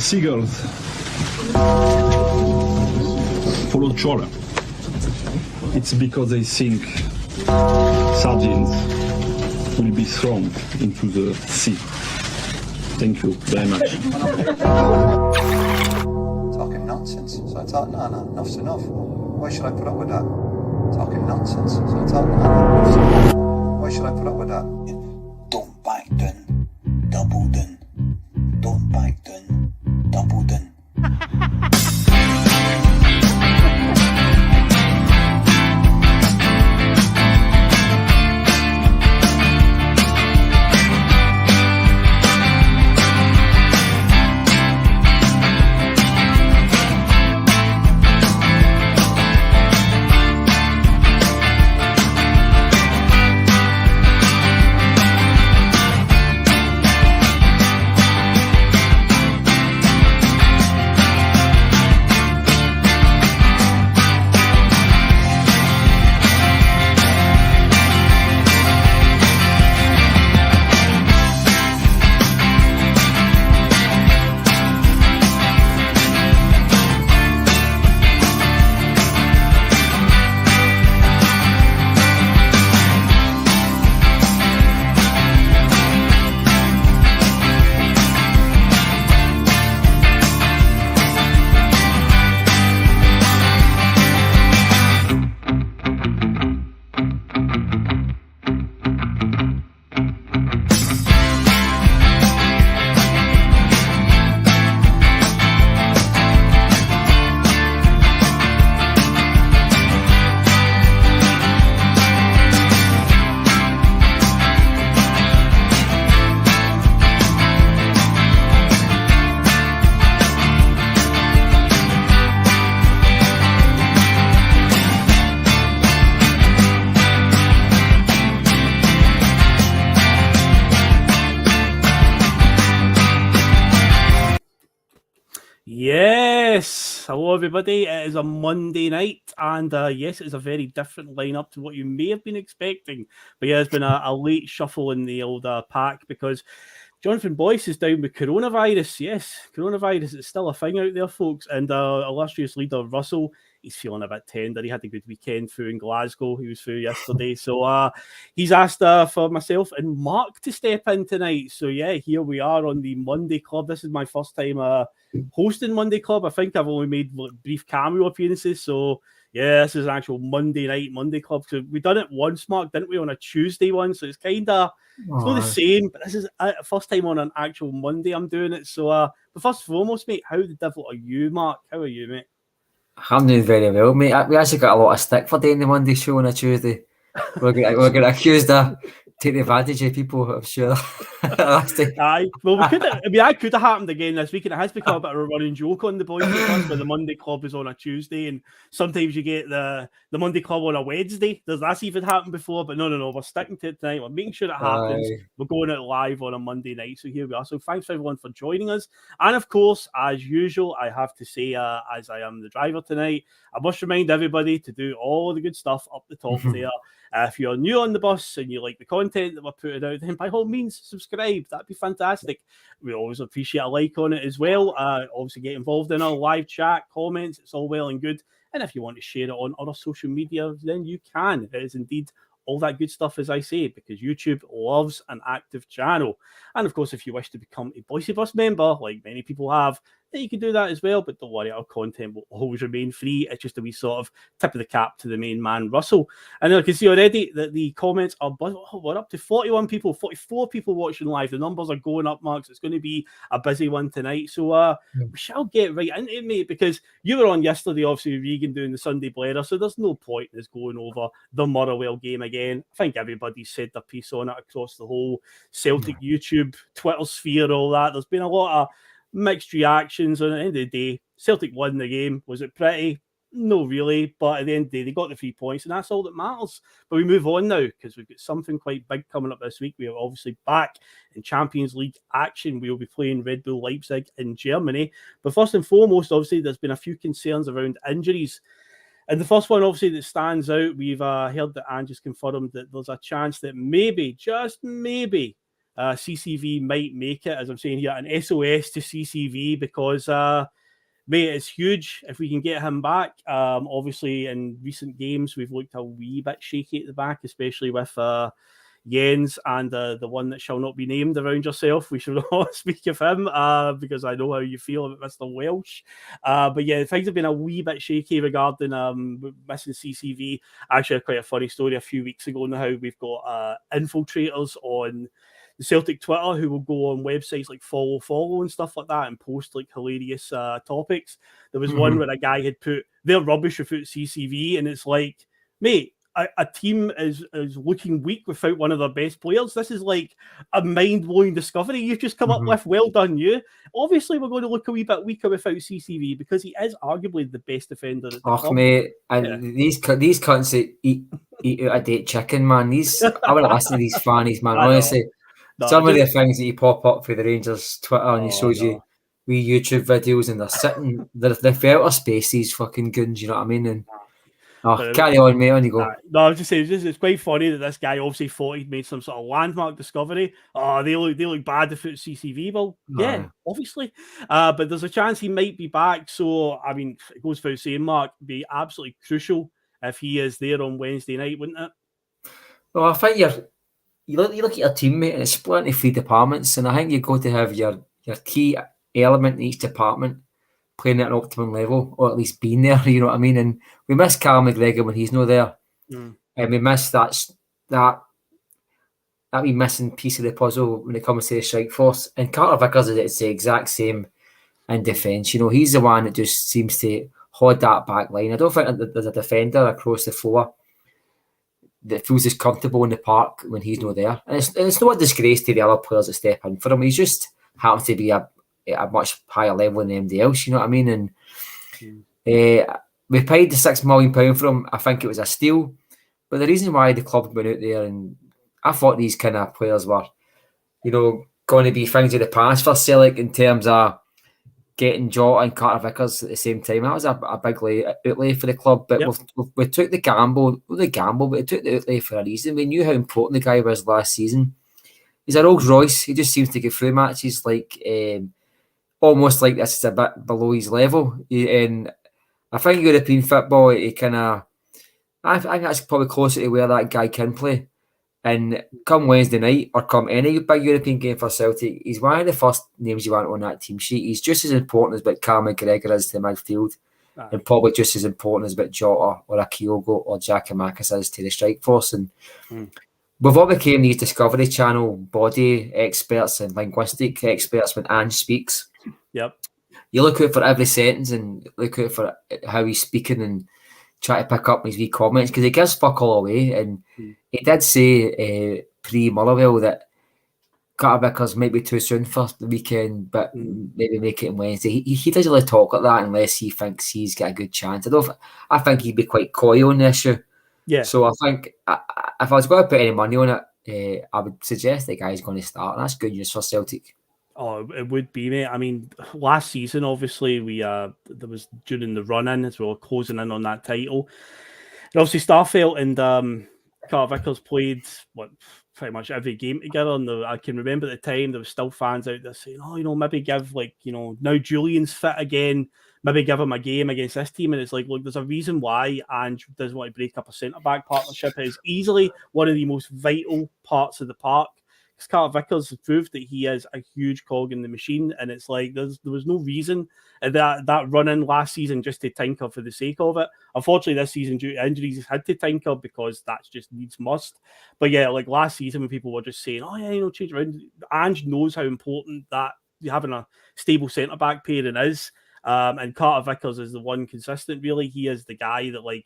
seagulls follow trawler. It's because they think sardines will be thrown into the sea. Thank you very much. Talking nonsense. So I thought, no, enough's enough. Why should I put up with that? Talking nonsense. So I thought, no, enough's enough. Why should I put up with that? Don't back down, double down. Don't back down, double down. Yes, hello everybody. It is a Monday night, and yes, it's a very different lineup to what you may have been expecting. But yeah, there's been a late shuffle in the old pack because Jonathan Boyce is down with coronavirus. Yes, coronavirus is still a thing out there, folks. And illustrious leader Russell, he's feeling a bit tender. He had a good weekend through in Glasgow. He was through yesterday. So he's asked for myself and Marc to step in tonight. So yeah, here we are on the Monday Club. This is my first time hosting Monday Club. I think I've only made brief cameo appearances. So yeah, this is an actual Monday night Monday Club. So we done it once, Marc, didn't we, on a Tuesday one? So it's kind of it's not the same, but this is first time on an actual Monday I'm doing it. So but first and foremost, mate, how the devil are you, Marc? How are you, mate? I'm doing very well, mate. We actually got a lot of stick for doing the Monday show on a Tuesday. We're getting accused of taking advantage of people, I'm sure. Aye, well, that could have happened again this week, and it has become a bit of a running joke on the Boys Club where the Monday Club is on a Tuesday, and sometimes you get the Monday Club on a Wednesday. That's even happened before, but no, we're sticking to it tonight. We're making sure it happens. Aye. We're going out live on a Monday night, so here we are. So thanks for everyone for joining us, and of course, as usual, I have to say, as I am the driver tonight, I must remind everybody to do all the good stuff up the top there. If you're new on the bus and you like the content that we're putting out, then by all means, subscribe. That'd be fantastic. We always appreciate a like on it as well. Obviously, get involved in our live chat, comments. It's all well and good. And if you want to share it on other social media, then you can. It is indeed all that good stuff, as I say, because YouTube loves an active channel. And of course, if you wish to become a Boise Bus member, like many people have, then you can do that as well. But don't worry, our content will always remain free. It's just a wee sort of tip of the cap to the main man, Russell. And I can see already that the comments are, we're up to 41 people, 44 people watching live. The numbers are going up, Mark. So it's going to be a busy one tonight. So we shall get right into it, mate, because you were on yesterday, obviously, with Regan doing the Sunday Blader. So there's no point in us going over the Motherwell game again. I think everybody's said their piece on it across the whole Celtic YouTube, Twitter sphere, all that. There's been a lot of mixed reactions. And at the end of the day, Celtic won the game. Was it pretty? No, really. But at the end of the day, they got the 3 points, and that's all that matters. But we move on now because we've got something quite big coming up this week. We are obviously back in Champions League action. We will be playing Red Bull Leipzig in Germany. But first and foremost, obviously, there's been a few concerns around injuries. And the first one, obviously, that stands out, we've heard that Ange has confirmed that there's a chance that maybe, just maybe, CCV might make it, as I'm saying here, an SOS to CCV because, mate, it's huge if we can get him back. Obviously, in recent games, we've looked a wee bit shaky at the back, especially with Jens and the one that shall not be named around yourself. We should not speak of him because I know how you feel about Mr. Welsh. But yeah, things have been a wee bit shaky regarding missing CCV. Actually, quite a funny story a few weeks ago now how we've got infiltrators on the Celtic Twitter who will go on websites like follow and stuff like that and post like hilarious topics. There was one where a guy had put their rubbish without CCV, and it's like, mate, a team is looking weak without one of their best players. This is like a mind-blowing discovery you've just come up with. Well done, you. Obviously, we're going to look a wee bit weaker without CCV because he is arguably the best defender at the club. Mate, and these cunts that eat out of date chicken, man. I want to listen to these fannies, man. Honestly, some of the things that you pop up for the Rangers Twitter and he shows you wee YouTube videos, and they're sitting, they're for outer space. These fucking goons, you know what I mean? And carry on, mate. On you go. No, I was just saying, it's quite funny that this guy obviously thought he'd made some sort of landmark discovery. They look bad without CCV. Well, yeah, obviously. But there's a chance he might be back. So, I mean, it goes without saying, Mark, it'd be absolutely crucial if he is there on Wednesday night, wouldn't it? Well, I think you look at your team, mate, and it's split into 3 departments. And I think you've got to have your key element in each department playing at an optimum level, or at least being there, you know what I mean? And we miss Carl McGregor when he's not there. And we miss that wee missing piece of the puzzle when it comes to the strike force. And Carter Vickers is the exact same in defence. You know, he's the one that just seems to hold that back line. I don't think that there's a defender across the floor that feels as comfortable in the park when he's not there. And it's not a disgrace to the other players that step in for him. He's just happens to be at a much higher level than anybody else, you know what I mean? And we paid the £6 million for him. I think it was a steal. But the reason why the club went out there, and I thought these kind of players were, you know, going to be things of the past for Celtic in terms of getting Jota and Carter Vickers at the same time. That was a big outlay for the club. But we took the gamble, but we took the outlay for a reason. We knew how important the guy was last season. He's a Rolls Royce. He just seems to get through matches like almost like this is a bit below his level. And I think European football, I think that's probably closer to where that guy can play. And come Wednesday night, or come any big European game for Celtic, he's one of the first names you want on that team sheet. He's just as important as what Carl McGregor is to the midfield, and probably just as important as what Jota or a Kyogo or Giakoumakis is to the strike force. And with what became these Discovery Channel body experts and linguistic experts when Ange speaks, you look out for every sentence and look out for how he's speaking and try to pick up his wee comments, because he gives fuck all away. And he did say pre-Motherwell that Carter Vickers might be too soon for the weekend, but maybe make it on Wednesday. He doesn't really talk like that unless he thinks he's got a good chance. I think he'd be quite coy on the issue. Yeah. So I think if I was going to put any money on it, I would suggest the guy's going to start, and that's good news for Celtic. Oh, it would be, mate. I mean, last season, obviously, there was during the run-in as we were closing in on that title. And obviously, Starfelt and Carter Vickers played pretty much every game together. And I can remember at the time there was still fans out there saying, maybe give now Julian's fit again, maybe give him a game against this team. And it's like, look, there's a reason why Ange doesn't want to break up a centre-back partnership. It is easily one of the most vital parts of the park. Carter Vickers has proved that he is a huge cog in the machine, and it's like there was no reason that run-in last season just to tinker for the sake of it. Unfortunately, this season due to injuries, he's had to tinker because that's just needs must. But yeah, like last season when people were just saying, change around, Ange knows how important that having a stable centre-back pairing is, and Carter Vickers is the one consistent. Really, he is the guy that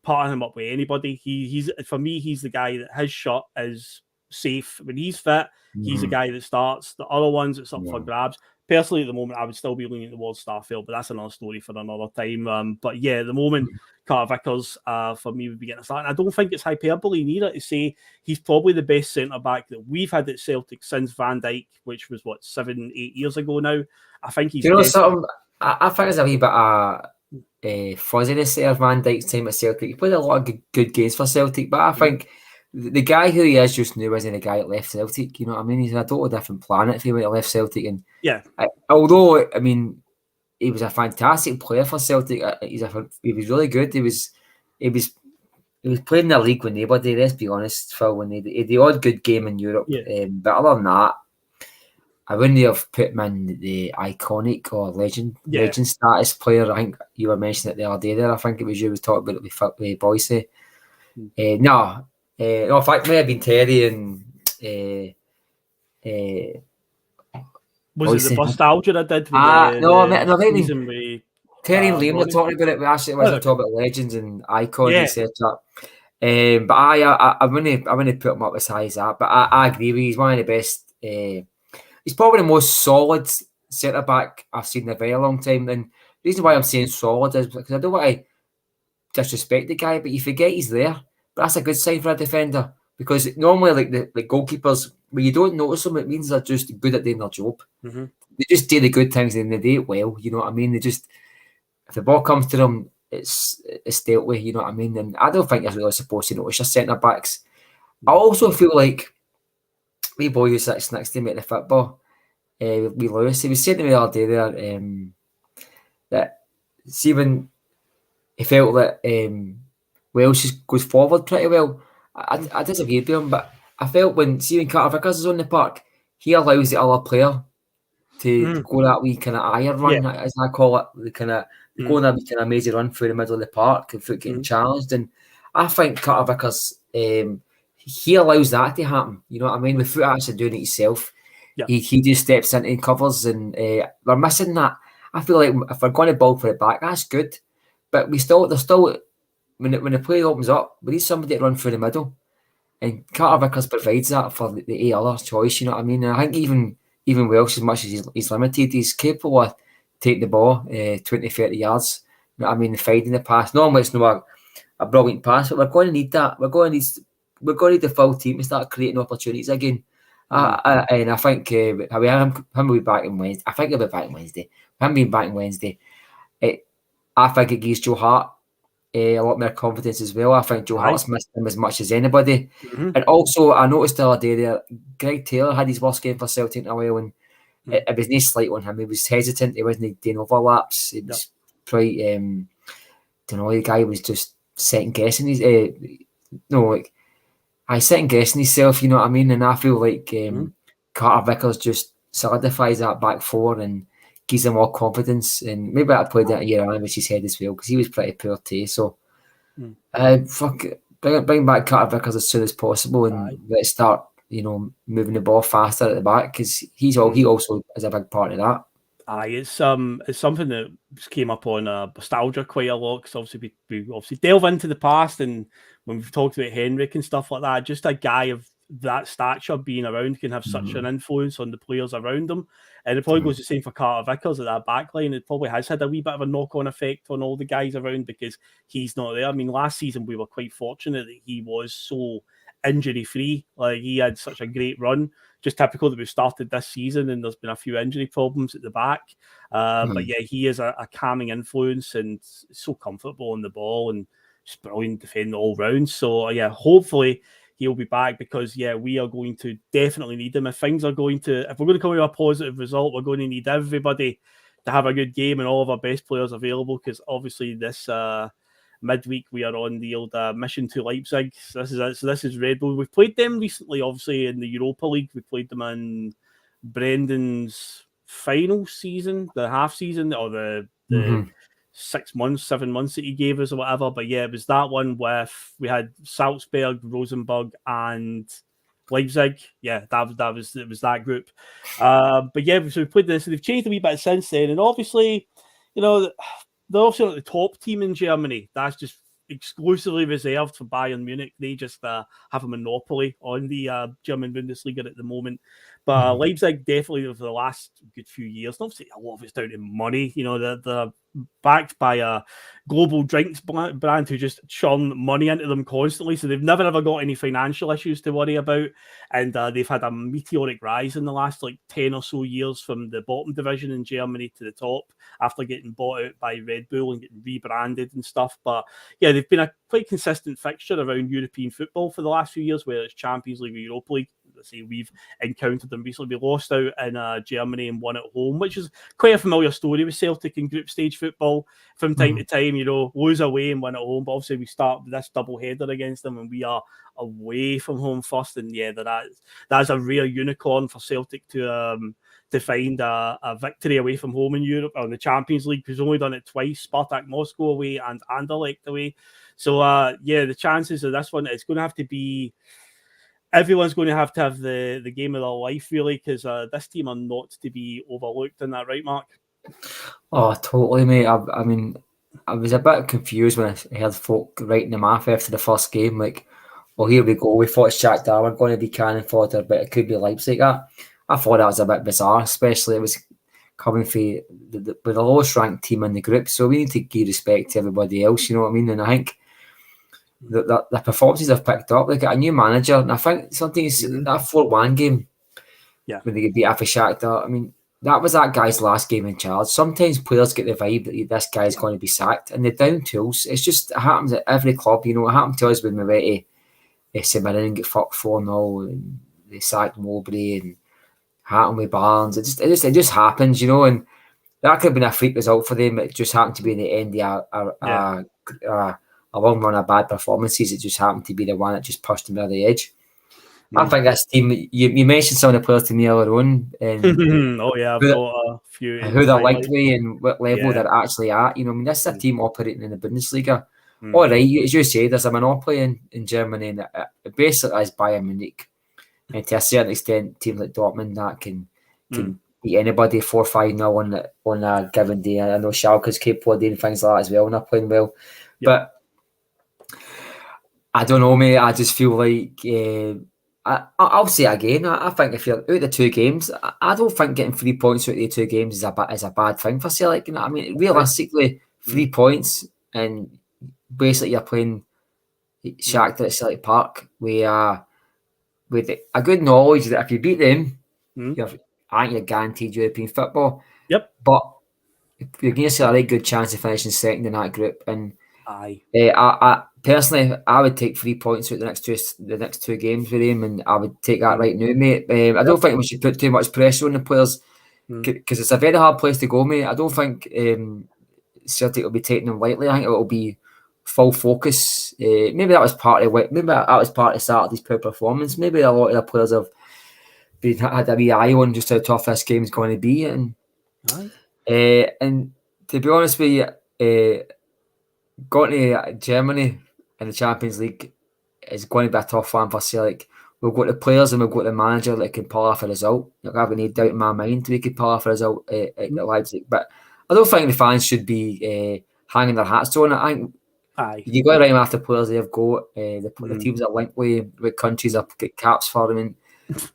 partner him up with anybody. He's for me, he's the guy that his shot is safe when he's fit. He's the guy that starts. The other ones, it's up for grabs. Personally, at the moment, I would still be leaning towards Starfelt, but that's another story for another time. But yeah, at the moment, Carter Vickers for me would be getting a start. And I don't think it's hyperbole neither to say he's probably the best centre back that we've had at Celtic since Van Dijk, which was 7-8 years ago now. I think he's. Do you know something? I think there's a wee bit of fuzziness there of Van Dijk's time at Celtic. He played a lot of good games for Celtic, but I think the guy who he is just now isn't the guy that left Celtic. You know what I mean? He's in a totally different planet if he went to left Celtic. And Yeah. Although I mean, he was a fantastic player for Celtic. He was really good. He was playing in the league when nobody. Let's be honest, Phil. When he the odd good game in Europe, but other than that, I wouldn't have put him in the iconic or legend status player. I think you were mentioning it the other day there. I think it was you was talking about it with Boise. No, in fact, it may have been Terry and. Was it the nostalgia I did? No, season with Terry and Liam were talking about it. We actually was talking about legends and icons, etc. But I wouldn't put him up as high as that. But I agree with you. He's one of the best. He's probably the most solid centre back I've seen in a very long time. And the reason why I'm saying solid is because I don't want to disrespect the guy, but you forget he's there. But that's a good sign for a defender, because normally, like the goalkeepers, when you don't notice them, it means they're just good at doing their job. Mm-hmm. They just do the good things and they do it well. You know what I mean? They just, if the ball comes to them, it's dealt with. You know what I mean? And I don't think you're really supposed to notice your centre backs. I also feel like we boy who sits next to me at the football, with Lewis, he was saying to me the other day there, that see when he felt that Welsh goes forward pretty well. I disagree with him, but I felt when Carter Vickers is on the park, he allows the other player to go that wee kind of iron run, as I call it, the kind of going a kind of major run through the middle of the park and getting challenged. And I think Carter Vickers, he allows that to happen. You know what I mean? Without actually doing it himself, he just steps into and covers, and we're missing that. I feel like if we're going to ball for the back, that's good, but there's still when the play opens up, we need somebody to run through the middle. And Carter Vickers provides that for the other choice, you know what I mean? And I think even Welsh, as much as he's limited, he's capable of taking the ball 20, 30 yards, you know what I mean, finding the pass. Normally it's not a brilliant pass, but we're going to need that. We're going to need the full team to start creating opportunities again. And I think him will be back on Wednesday. I think he'll be back on Wednesday. Him being back on Wednesday, I think it gives Joe Hart a lot more confidence as well. I think Joe Hart's missed him as much as anybody. And also, I noticed the other day there, Greg Taylor had his worst game for Celtic in a while, and it was no slight on him. He was hesitant. He wasn't doing overlaps. He was quite, the guy was just second guessing his, second guessing himself, you know what I mean? And I feel like Carter Vickers just solidifies that back four and gives him more confidence. And maybe I played that year on with his head as well, because he was pretty poor too. So bring back Carter Vickers as soon as possible, and let's start, moving the ball faster at the back, because he also is a big part of that. It's something that came up on nostalgia quite a lot, because obviously we obviously delve into the past, and when we've talked about Henrik and stuff like that, just a guy of that stature being around can have such an influence on the players around him. And it probably goes the same for Carter Vickers at that back line. It probably has had a wee bit of a knock-on effect on all the guys around, because he's not there. I mean, last season we were quite fortunate that he was so injury-free. Like, he had such a great run. Just typical that we've started this season and there's been a few injury problems at the back. But yeah, he is a calming influence and so comfortable on the ball and just brilliant defending all round. So yeah, hopefully he'll be back, because we are going to definitely need him. If we're going to come with a positive result, we're going to need everybody to have a good game and all of our best players available, because obviously this midweek we are on the old mission to Leipzig. So this is Red Bull. We've played them recently, obviously in the Europa League. We played them in Brendan's final season, the half season, or the 6 months, 7 months that he gave us or whatever. But yeah, it was that one with, we had Salzburg, Rosenborg and Leipzig. Yeah, it was that group. But yeah, so we played this, and they've changed a wee bit since then. And obviously, they're also not the top team in Germany. That's just exclusively reserved for Bayern Munich. They just have a monopoly on the German Bundesliga at the moment. But Leipzig definitely over the last good few years, and obviously a lot of it's down to money. You know, they're backed by a global drinks brand who just churn money into them constantly. So they've never ever got any financial issues to worry about. And they've had a meteoric rise in the last like 10 or so years from the bottom division in Germany to the top after getting bought out by Red Bull and getting rebranded and stuff. But yeah, they've been a quite consistent fixture around European football for the last few years, whether it's Champions League or Europa League. Say we've encountered them recently. We lost out in Germany and won at home, which is quite a familiar story with Celtic in group stage football from time to time. You know, lose away and win at home, but obviously we start this double header against them and we are away from home first. And yeah, that's a rare unicorn for Celtic to find a victory away from home in Europe or in the Champions League. We've only done it twice: Spartak Moscow away and Anderlecht away. So yeah, the chances of this one, it's going to have to be. Everyone's going to have the game of their life, really, because this team are not to be overlooked. In that, right, Mark? Oh, totally, mate. I mean, I was a bit confused when I heard folk writing them off after the first game. Like, well, here we go. We thought Shakhtar were going to be cannon fodder, but it could be Leipzig. I thought that was a bit bizarre, especially it was coming from the lowest ranked team in the group. So we need to give respect to everybody else, you know what I mean? And I think the performances have picked up. They got a new manager, and I think sometimes that 4-1 game, when they get beat after Shakhtar, I mean, that was that guy's last game in charge. Sometimes players get the vibe that this guy's going to be sacked, and they're down tools. It happens at every club, you know. It happened to us when we went to St Mirren and get fucked 4-0, and they sacked Mowbray, and happened with Barnes. It just happens, you know, and that could have been a freak result for them. It just happened to be in the end of a long run of bad performances. It just happened to be the one that just pushed them over the edge. I think this team, you mentioned some of the players to me earlier on. And oh yeah, I've got a few. Who they're linked with and what level they're actually at. You know, I mean, this is a team operating in the Bundesliga. All right, as you say, there's a monopoly in Germany, and it basically is Bayern Munich. And to a certain extent, teams like Dortmund that can beat anybody 4-5-0 on a given day. I know Schalke's capable of doing things like that as well, and they're playing well. But I don't know, mate. I just feel like I'll say it again. I think if you're out of the two games, I don't think getting 3 points out of the two games is a bad thing for Celtic. You know, I mean, realistically, 3 points, and basically you're playing Shakhtar at Celtic Park with a good knowledge that if you beat them, you're guaranteed European football. Yep. But you're going to see a really good chance of finishing second in that group, and I personally, I would take 3 points out the next two games with him, and I would take that right now, mate. I don't think we should put too much pressure on the players because it's a very hard place to go, mate. I don't think Celtic will be taking them lightly. I think it will be full focus. Maybe that was part of the start of this poor performance. Maybe a lot of the players have had a wee eye on just how tough this game is going to be, and to be honest with you, going to Germany in the Champions League is going to be a tough one for Celtic. We've got the players and we've got the manager that can pull off a result. I have any doubt in my mind we could pull off a result at Leipzig, but I don't think the fans should be hanging their hats on it. I think you got to write after players they've got, the teams that link with countries that get caps for them. And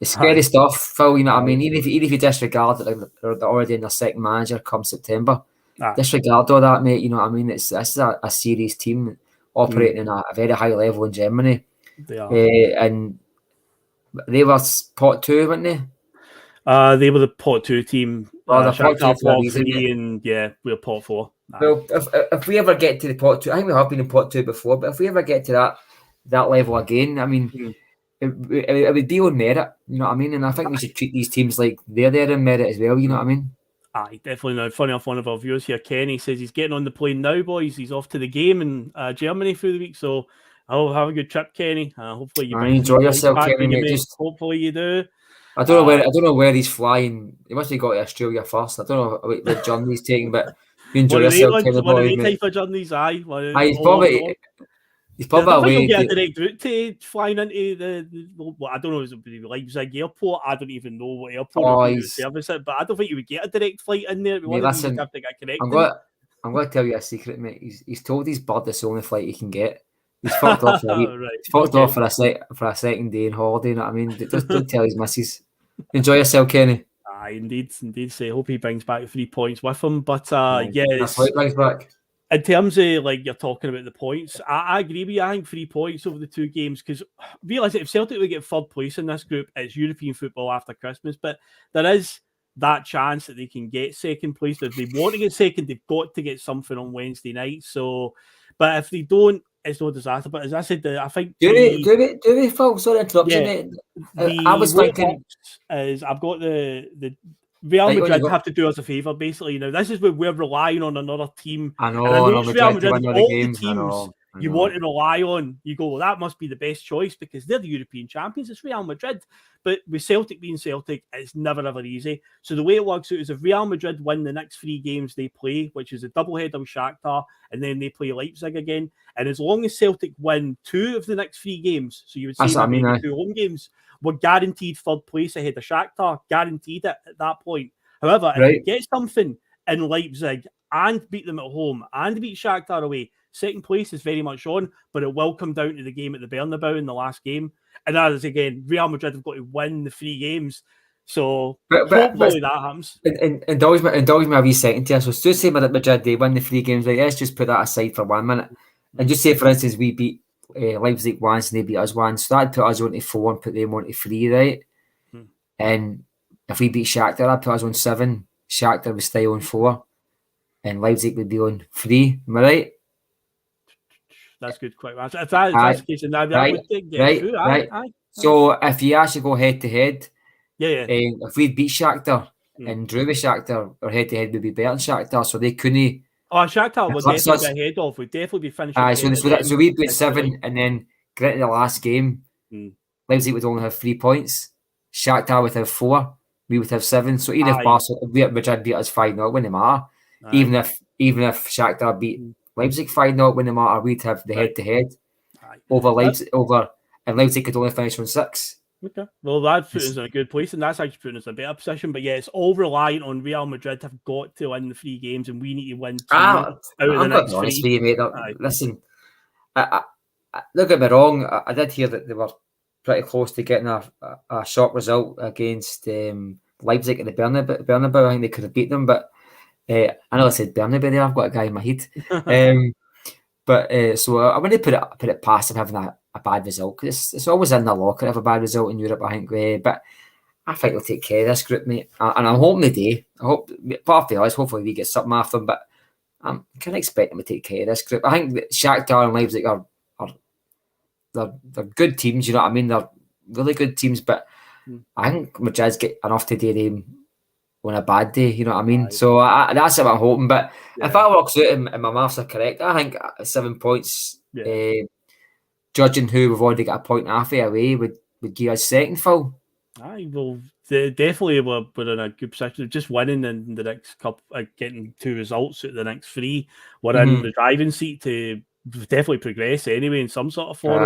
it's scary stuff, Phil. You know what I mean? Even if you disregard that they're already in their second manager come September, disregard all that, mate. You know what I mean? This is a serious team operating in a very high level in Germany. They are. And they were pot 2, weren't they? They were the pot 2 team. Pot 3, and we're pot 4. Well, if we ever get to the pot 2, I think we have been in pot 2 before, but if we ever get to that level again, I mean, it would be on merit, you know what I mean? And I think we should treat these teams like they're there in merit as well, you know what I mean? Aye, definitely. Now, funny enough, one of our viewers here, Cairney, says he's getting on the plane now, boys. He's off to the game in Germany through the week, so I'll have a good trip, Cairney. Hopefully you enjoy yourself, Cairney, mate. Hopefully you do. I don't know where he's flying. He must have got to Australia first. I don't know what journey he's taking, but you enjoy yourself, Cairney, one of the type of journeys, He's probably away. Get a direct route to flying into I don't know, is it the Leipzig airport? I don't even know what airport would service it, but I don't think you would get a direct flight in there. Mate, listen, have to get connected. I'm going to tell you a secret, mate. He's told his bird it's the only flight he can get. He's fucked off for a week. He's fucked off for a second day in holiday. You know what I mean? Just don't tell his missus. Enjoy yourself, Cairney. Indeed. So I hope he brings back 3 points with him. But That's what it brings back. in terms of like you're talking about the points, I agree with you. I think 3 points over the 2 games because realise if Celtic would get 3rd place in this group, it's European football after Christmas. But there is that chance that they can get 2nd place. If they want to get 2nd, they've got to get something on Wednesday night. So, but if they don't, it's no disaster. But as I said, I think do we, Phil? Sorry to interrupt you, mate. I was thinking is I've got the Real Madrid have to do us a favour, basically. Now, this is where we're relying on another team. I know Real Madrid, all the games. teams you want to rely on, you go, well, that must be the best choice because they're the European champions. It's Real Madrid. But with Celtic being Celtic, it's never, ever easy. So the way it works out is if Real Madrid win the next 3 games they play, which is a doubleheader with Shakhtar, and then they play Leipzig again, and as long as Celtic win 2 of the next 3 games, so you would say 2 home games, we're guaranteed 3rd place ahead of Shakhtar, guaranteed it at that point. However, if we get something in Leipzig and beat them at home and beat Shakhtar away, 2nd place is very much on, but it will come down to the game at the Bernabeu in the last game. And that is, again, Real Madrid have got to win the 3 games. So hopefully that happens. Indulge me a wee second here. So just say Madrid, they win the 3 games. Right? Let's just put that aside for 1 minute. And just say, for instance, we beat Leipzig once and they beat us once. So that'd put us on to 4 and put them on to 3, right? And if we beat Shakhtar, that'd put us on 7. Shakhtar would stay on 4. And Leipzig would be on 3. Am I right? That's good, quite right. If that's the case, then that would get through. Aye. So if you actually go head to head, if we beat Shakhtar and drew with Shakhtar, our head to head would be better than Shakhtar, so they couldn't. Oh, Shakhtar would definitely be ahead of. We'd definitely be finishing. So we'd be 7, and then get into the last game. Leipzig would only have 3 points. Shakhtar would have 4. We would have 7. So even if Madrid beat us 5-0, it wouldn't matter. Even if Shakhtar beat Leipzig 5-0, wouldn't matter. We'd have the head-to-head over Leipzig. And Leipzig could only finish on 6. Okay. Well, that puts us in a good place, and that's actually putting us in a better position. But yeah, it's all reliant on Real Madrid have got to win the 3 games, and we need to win 2 out of the next 3. Mate. Listen, don't get me wrong. I did hear that they were pretty close to getting a shock result against Leipzig at the Bernabeu. I think they could have beat them, but I know I said Bernabeu there. I've got a guy in my head. So I wouldn't put it past them having a bad result because it's always in the locker to have a bad result in Europe, I think. But I think they'll take care of this group, mate. And I'm hoping they do. I hope, part of the hopefully we get something after them, but I can expect them to take care of this group. I think that Shakhtar and Leipzig are they're good teams, you know what I mean? They're really good teams, but I think Madrid's get enough to do them on a bad day, you know what I mean? Right. So that's what I'm hoping. But if that works out and my maths are correct, I think 7 points, judging who we've already got a point halfway away, would give us 2nd, Phil. Aye, well, definitely we're in a good position. Just winning in the next couple, getting 2 results at the next 3, we're in the driving seat to definitely progress anyway in some sort of form.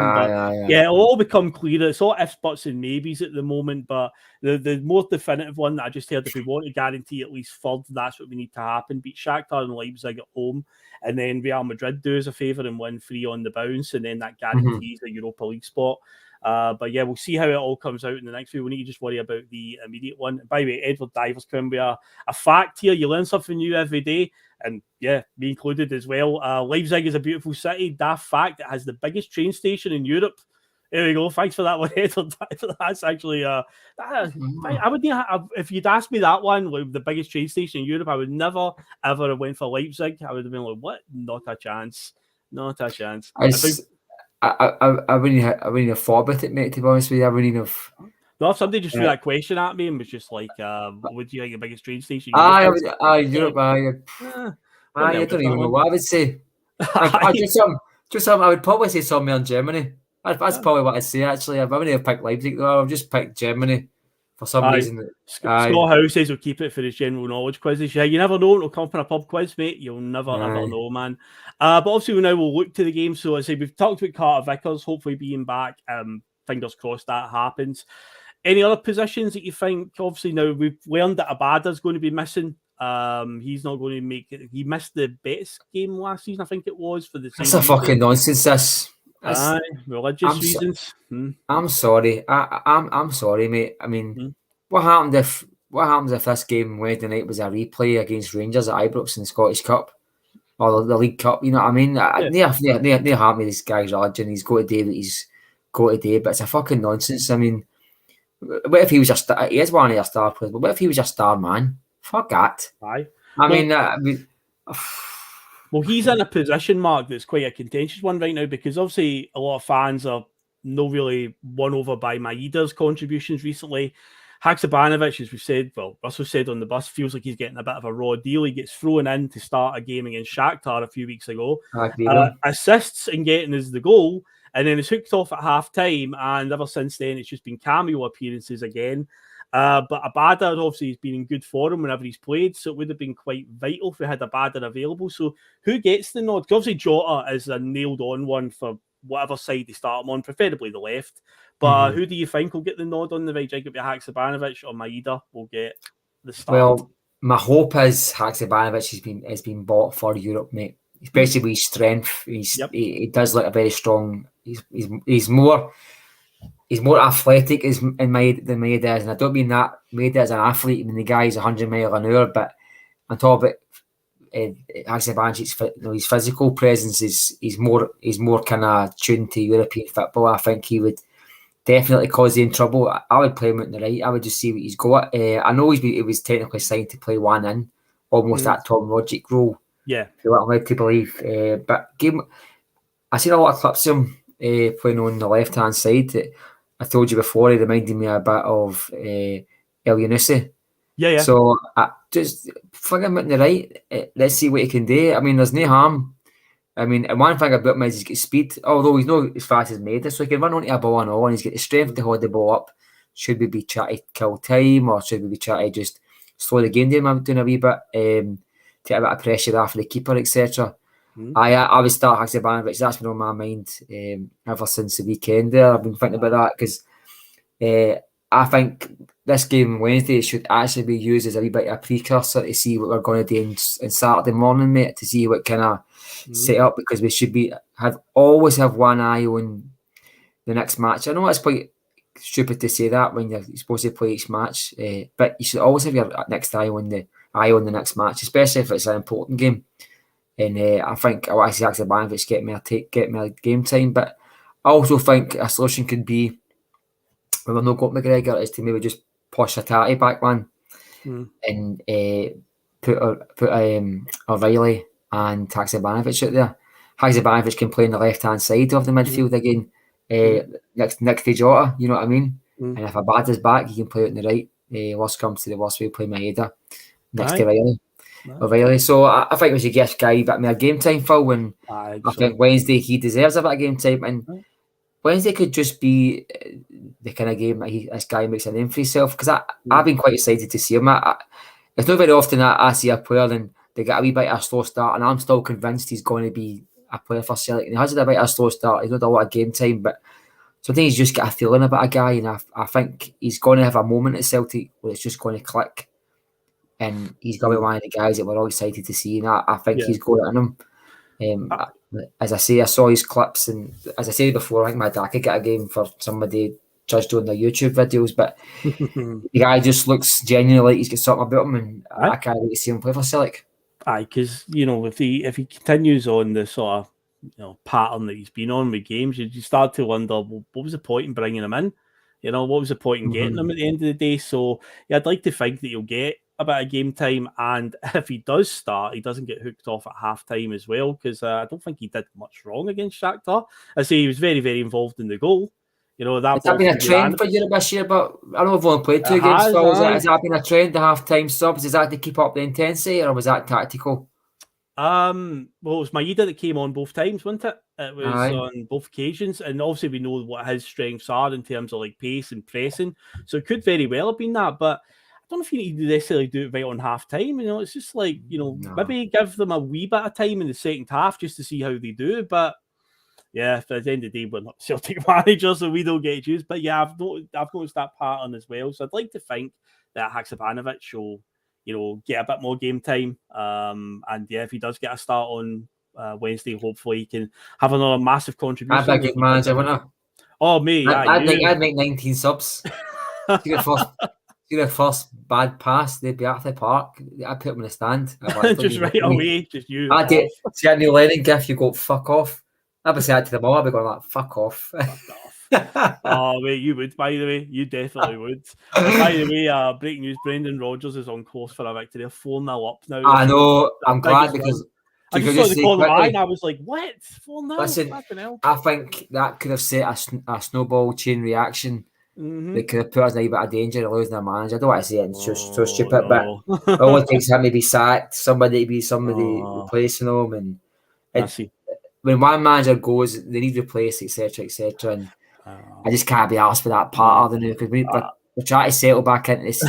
It'll all become clearer. It's all ifs, buts, and maybes at the moment. But the more definitive one that I just heard, if we want to guarantee at least 3rd, that's what we need to happen. Beat Shakhtar and Leipzig at home, and then Real Madrid do us a favour and win 3 on the bounce, and then that guarantees the Europa League spot. But yeah, we'll see how it all comes out in the next few. We need to just worry about the immediate one. By the way, Edward Divers can be a fact here. You learn something new every day. And yeah, me included as well. Leipzig is a beautiful city. Daft fact, it has the biggest train station in Europe. There we go. Thanks for that one, Edward. That's actually I would if you'd asked me that one, like the biggest train station in Europe, I would never ever have went for Leipzig. I would have been like, what? Not a chance. I wouldn't have thought about it, mate, to be honest with you. I wouldn't have. No, if somebody just threw that question at me and was just like, what would you like the biggest train station? Europe, I don't even know what I would say. I would probably say somewhere in Germany. That's probably what I'd say, actually. I wouldn't have picked Leipzig, though. I've just picked Germany for some reason. Scott House says we'll keep it for his general knowledge quizzes. Yeah, you never know. It'll come from a pub quiz, mate. You'll never know, man. But obviously, now we'll look to the game. So, I say we've talked about Carter Vickers, hopefully being back. Fingers crossed that happens. Any other positions that you think? Obviously, now we've learned that Abada's going to be missing. He's not going to make it. He missed the Betis game last season, I think it was, for the same That's a fucking nonsense, this. Religious reasons. I'm sorry. I'm sorry, mate. I mean, what happens if this game Wednesday night was a replay against Rangers at Ibrox in the Scottish Cup or the League Cup? You know what I mean? Near happy this guy's religion. He's got to do what he's got to do, but it's a fucking nonsense. I mean, what if he was just he is one of your star players, but what if he was your star man? Fuck that. Aye. I mean, well, he's in a position, Mark, that's quite a contentious one right now because obviously a lot of fans are not really won over by Maeda's contributions recently. Haksabanovic, as we've said, well, Russell said on the bus, feels like he's getting a bit of a raw deal. He gets thrown in to start a game against Shakhtar a few weeks ago. Assists in getting us the goal, and then it's hooked off at half-time, and ever since then, it's just been cameo appearances again. But Abada obviously has been in good form whenever he's played, so it would have been quite vital if we had Abada available. So who gets the nod? Because obviously Jota is a nailed-on one for whatever side they start him on, preferably the left. But who do you think will get the nod on the right? It could be Haksabanovic or Maeda will get the start. Well, my hope is Haksabanovic has been bought for Europe, mate. Especially with his strength, he does look a very strong. He's more athletic than Maeda is, and I don't mean that Maeda is an athlete. I mean the guy is 100 miles an hour, but on top of it, Haksabanovic, his physical presence is more kind of tuned to European football. I think he would definitely cause him trouble. I would play him on the right. I would just see what he's got. I know he was technically signed to play one in, almost that Tom Rodgick role. Yeah, I'm led to believe. But I seen a lot of clips of him playing on the left hand side. I told you before, he reminded me a bit of El Yunusi. Yeah. So just fling him at the right. Let's see what he can do. I mean, there's no harm. I mean, and one thing about him is he's got speed, although he's not as fast as Maeda, so he can run onto a ball and all, and he's got the strength to hold the ball up. Should we be trying to kill time, or should we be trying to just slow the game down a wee bit, take a bit of pressure off the keeper, etc. I would start Haksabanovic. That's been on my mind ever since the weekend there. I've been thinking about that because I think this game Wednesday should actually be used as a wee bit of a precursor to see what we're going to do on Saturday morning, mate, to see what kind of set up, because we should always have one eye on the next match. I know it's quite stupid to say that when you're supposed to play each match, but you should always have your next eye on the next match, especially if it's an important game. And I think I want to see Haksabanovic get me a game time, but I also think a solution could be, when we've not got McGregor, is to maybe just push Hatate back one and put O'Reilly and Haksabanovic out there. Haksabanovic can play on the left hand side of the midfield again, next to Jota. You know what I mean? And if Abada's back, he can play out on the right. Worst comes to the worst, we play Maeda next to O'Reilly. So I think we should give Guy a bit more game time, Phil. And I think Wednesday he deserves a bit of game time, and Wednesday could just be the kind of game that this guy makes a name for himself, because I've been quite excited to see him. It's not very often that I see a player and they get a wee bit of a slow start, and I'm still convinced he's going to be a player for Celtic. And he has had a bit of a slow start. He's not a lot of game time, but sometimes you just get a feeling about a guy, and I think he's going to have a moment at Celtic where it's just going to click, and he's going to be one of the guys that we're all excited to see. And I think he's got it in him. As I say, I saw his clips, and as I said before, I think my dad could get a game for somebody judged on their YouTube videos, but the guy just looks genuinely like he's got something about him, and I can't wait to see him play for Celtic. Because if he continues on the sort of pattern that he's been on with games, you start to wonder, well, what was the point in bringing him in? What was the point in getting him at the end of the day? So I'd like to think that he'll get a bit of game time, and if he does start, he doesn't get hooked off at half time as well, because I don't think he did much wrong against Shakhtar. I say he was very, very involved in the goal. Has that been a trend for Europe this year? But I know we've only played 2 games. Has that been a trend, the half-time subs? Is that to keep up the intensity, or was that tactical? Well, it was Maeda that came on both times, wasn't it? It was on both occasions, and obviously we know what his strengths are in terms of like pace and pressing, so it could very well have been that, but I don't know if you need to necessarily do it right on half time. It's just like, maybe give them a wee bit of time in the second half just to see how they do. But yeah, at the end of the day, we're not Celtic managers, so we don't get used. But yeah, I've noticed that pattern as well. So I'd like to think that Haksabanovic will get a bit more game time. And yeah, if he does get a start on Wednesday, hopefully he can have another massive contribution. I'd be a good manager, wouldn't I? Oh, me. I'd make 19 subs. Good the first bad pass, they'd be at the park. I put them in the stand. Just right away, just you. I did. See a Neil Lennon gif, you go, fuck off. I'd be saying that to them all, I'd be going like, fuck off. Fuck off. Oh, mate, you would, by the way. You definitely would. And by the way, breaking news, Brendan Rodgers is on course for a victory. 4-0 up now. I know. I'm glad because... I just saw the call the line and I was like, what? 4-0? Listen, I think that could have set a snowball chain reaction. They could have put us in a bit of danger of losing their manager. I don't want to say it, it's just so stupid, but it only takes him to be sacked, somebody replacing him. And when one manager goes, they need replaced, etc., etc. And I just can't be asked for that part of the new because we're trying to settle back into this.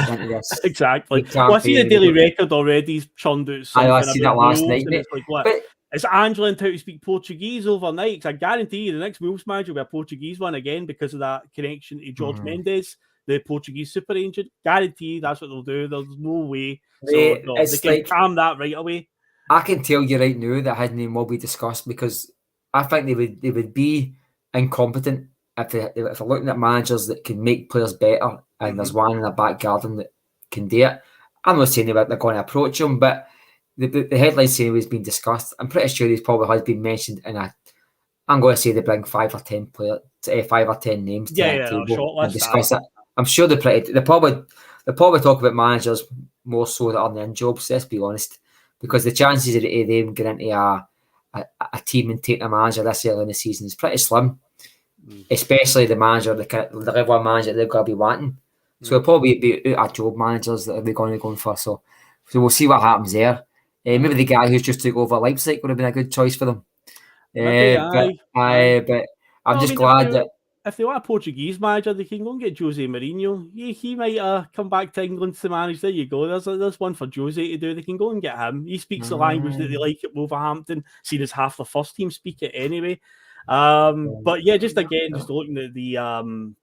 Exactly. Well, I see the Daily Record already. He's churned out something. I see that last night. It's like, what? Is Angela and how to speak Portuguese overnight? Because I guarantee you the next Wolves manager will be a Portuguese one again because of that connection to George Mendes, the Portuguese super agent. Guarantee that's what they'll do. There's no way. So they can calm that right away. I can tell you right now that his name will be discussed because I think they would be incompetent if they're looking at managers that can make players better and there's one in the back garden that can do it. I'm not saying they're going to approach him, but the headline saying he's been discussed. I'm pretty sure he's probably has been mentioned in I'm going to say they bring 5 or 10 names to the table and discuss it. I'm sure they probably talk about managers more so that are in jobs. Let's be honest, because the chances of them getting into a team and taking a manager this early in the season is pretty slim, especially the manager, the level of manager they're going to be wanting. So it'll probably be out of job managers that they're going to be going for. So we'll see what happens there. Maybe the guy who's just took over Leipzig would have been a good choice for them. But I'm just glad that if they want a Portuguese manager, they can go and get Jose Mourinho. He might come back to England to manage. There you go. There's one for Jose to do. They can go and get him. He speaks the language that they like at Wolverhampton, seen as half the first team speak it anyway. But yeah, just looking at the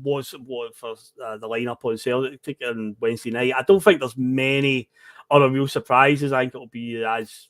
what for the lineup on Celtic on Wednesday night. I don't think there's many other real surprises. I think it'll be as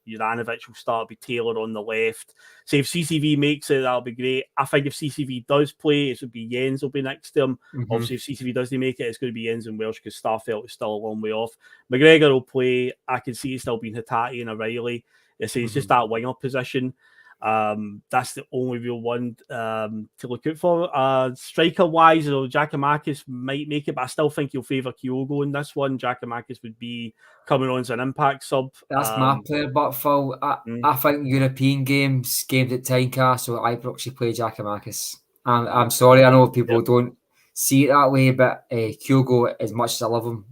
Juranovic will start, be Taylor on the left. Say if CCV makes it, that'll be great. I think if CCV does play, it would be Jens will be next to him. Obviously, if CCV doesn't make it, it's going to be Jens and Welsh because Starfelt is still a long way off. McGregor will play. I can see it still being Hatate and O'Reilly. It's just that winger position. That's the only real one to look out for. Striker wise, Giakoumakis might make it, but I still think you'll favour Kyogo in this one. Giakoumakis would be coming on as an impact sub. That's my player, but Phil, I think European games at Tynecastle, Ibrox, you play Giakoumakis. I'm sorry, I know people don't see it that way, but Kyogo, as much as I love him,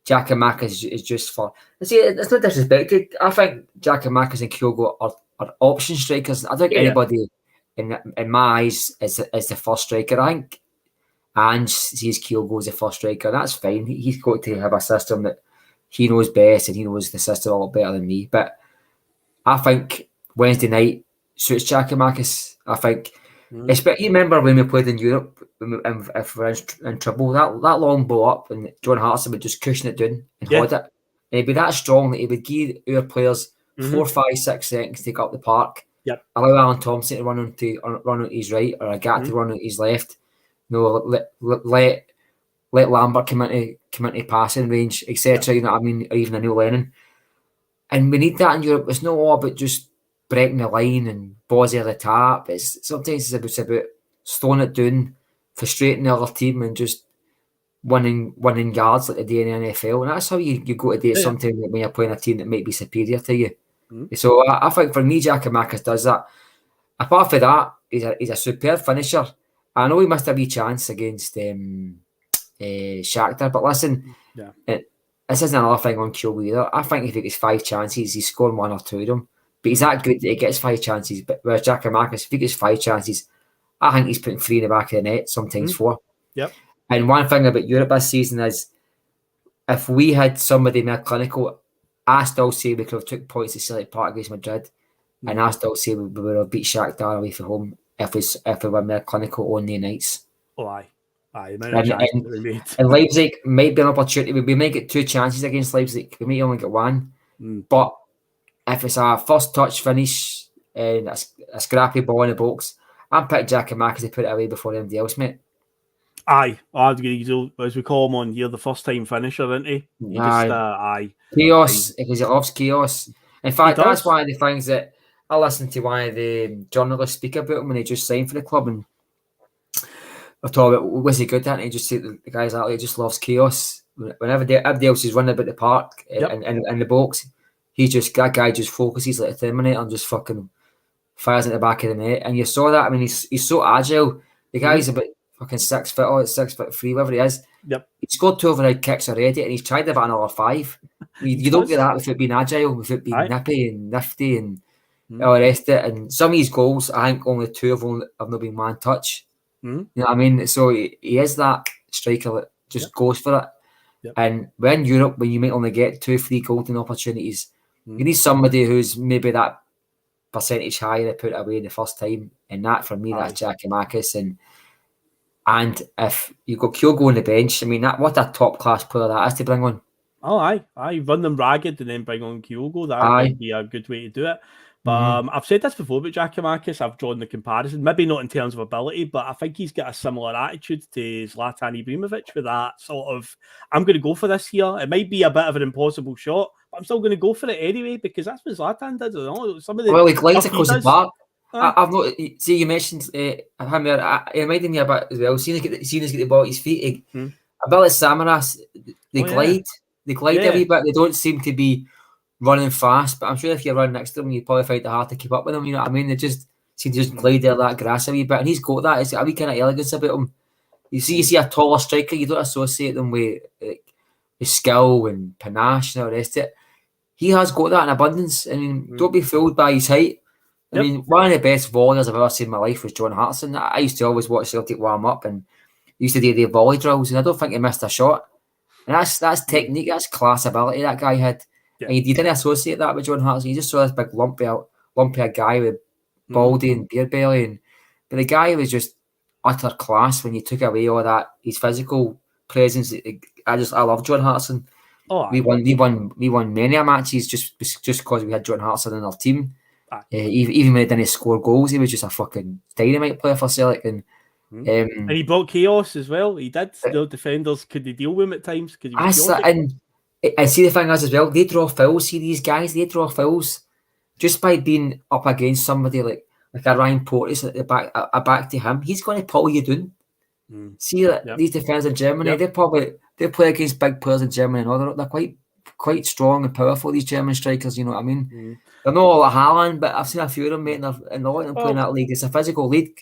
Giakoumakis is just for. See, it's not disrespected. I think Giakoumakis and Kyogo are option strikers. I think anybody in my eyes is the first striker. I think Ange sees Kyogo as the first striker. That's fine. He's got to have a system that he knows best, and he knows the system a lot better than me. But I think Wednesday night suits Giakoumakis. I think, especially remember when we played in Europe, if we're in trouble, that long ball up, and John Hartson would just cushion it down and hold it. And he'd be that strong that he would give our players 4, 5, 6 seconds to go up the park. Allow Alan Thompson to run on his right, or a Gat to run on his left. Let Lambert come into passing range, etc. You know what I mean? Or even a Neil Lennon. And we need that in Europe. It's not all about just breaking the line and balls at the tap. Sometimes it's about slowing it down, frustrating the other team, and just winning yards like they do in the NFL. And that's how you go to do it sometimes when you're playing a team that might be superior to you. So I think for me, Giakoumakis does that. Apart from that, he's a superb finisher. I know he missed a wee chance against Shakhtar, but listen, this isn't another thing on Kyogo either. I think if he gets 5 chances, he's scoring 1 or 2 of them. But he's that good that he gets 5 chances. But whereas Giakoumakis, if he gets 5 chances, I think he's putting 3 in the back of the net, sometimes 4. And one thing about Europe this season is, if we had somebody more clinical, I still say we could have took points at Celtic Park against Madrid, and I still say we would have beat Shakhtar away from home if we were more clinical on the nights. Oh, aye. And Leipzig might be an opportunity. We might get 2 chances against Leipzig. We might only get 1. But if it's a first touch finish and a scrappy ball in the box, I'm picking Giakoumakis to put it away before anybody else, mate. Aye, as we call him on here, the first time finisher, isn't he? He just, aye. Chaos, because he loves chaos. In fact, does. that's one of the things that I listened to one of the journalists speak about him when he just signed for the club, and I thought, was he good at it? And he just said the guy's like, he just loves chaos. Whenever everybody else is running about the park and the box, that guy just focuses like a Terminator and just fucking fires in the back of the net. And you saw that. I mean, he's so agile. The guy's about fucking 6 foot, 6'3", whatever he is. Yep. He scored 2 overhead kicks already, and he's tried about another 5. You don't get that without being agile, without being nippy and nifty and all the rest of it. And some of his goals, I think only 2 have not been one touch. You know what I mean? So he is that striker that just goes for it. Yep. And when Europe, when you might only get 2-3 golden opportunities, you need somebody who's maybe that percentage higher to put it away the first time. And that, for me, that's Giakoumakis. And if you've got Kyogo on the bench, I mean, what a top-class player that is to bring on. Oh, aye. Run them ragged and then bring on Kyogo. That might be a good way to do it. But I've said this before about Giakoumakis. I've drawn the comparison, maybe not in terms of ability, but I think he's got a similar attitude to Zlatan Ibrahimovic with that sort of, I'm going to go for this here. It might be a bit of an impossible shot, but I'm still going to go for it anyway, because that's what Zlatan did. Well, he glides across the park. I've not, see, you mentioned him there. It reminded me a bit as well. Seeing as get the ball at his feet, a bit like Samaras, they glide a wee bit. They don't seem to be running fast, but I'm sure if you run next to them, you probably find it hard to keep up with them. You know what I mean? They just seem to just glide there that grass a wee bit, and he's got that. It's a wee kind of elegance about him. You see a taller striker, you don't associate them with skill and panache and all the rest of it. He has got that in abundance. I mean, don't be fooled by his height. I mean, one of the best volleyers I've ever seen in my life was John Hartson. I used to always watch Celtic warm up and used to do the volley drills, and I don't think he missed a shot. And that's technique, that's class ability that guy had. Yeah. And you didn't associate that with John Hartson. You just saw this big lumpy guy with baldy and beer belly. But the guy was just utter class when you took away all that, his physical presence. I love John Hartson. Oh, we won many matches just because we had John Hartson in our team. Even when he didn't score goals, he was just a fucking dynamite player for Celtic. And he brought chaos as well. He did. The defenders could deal with him at times because he was chaotic. I see the thing is as well, they draw fouls. See these guys, they draw fouls just by being up against somebody like a Ryan Porteous at the back, back to him. He's going to pull you down. See these defenders in Germany, they play against big players in Germany, and they're quite strong and powerful. These German strikers, you know what I mean? They're not all like Haaland, but I've seen a few of them, mate, and a lot of them playing that league. It's a physical league.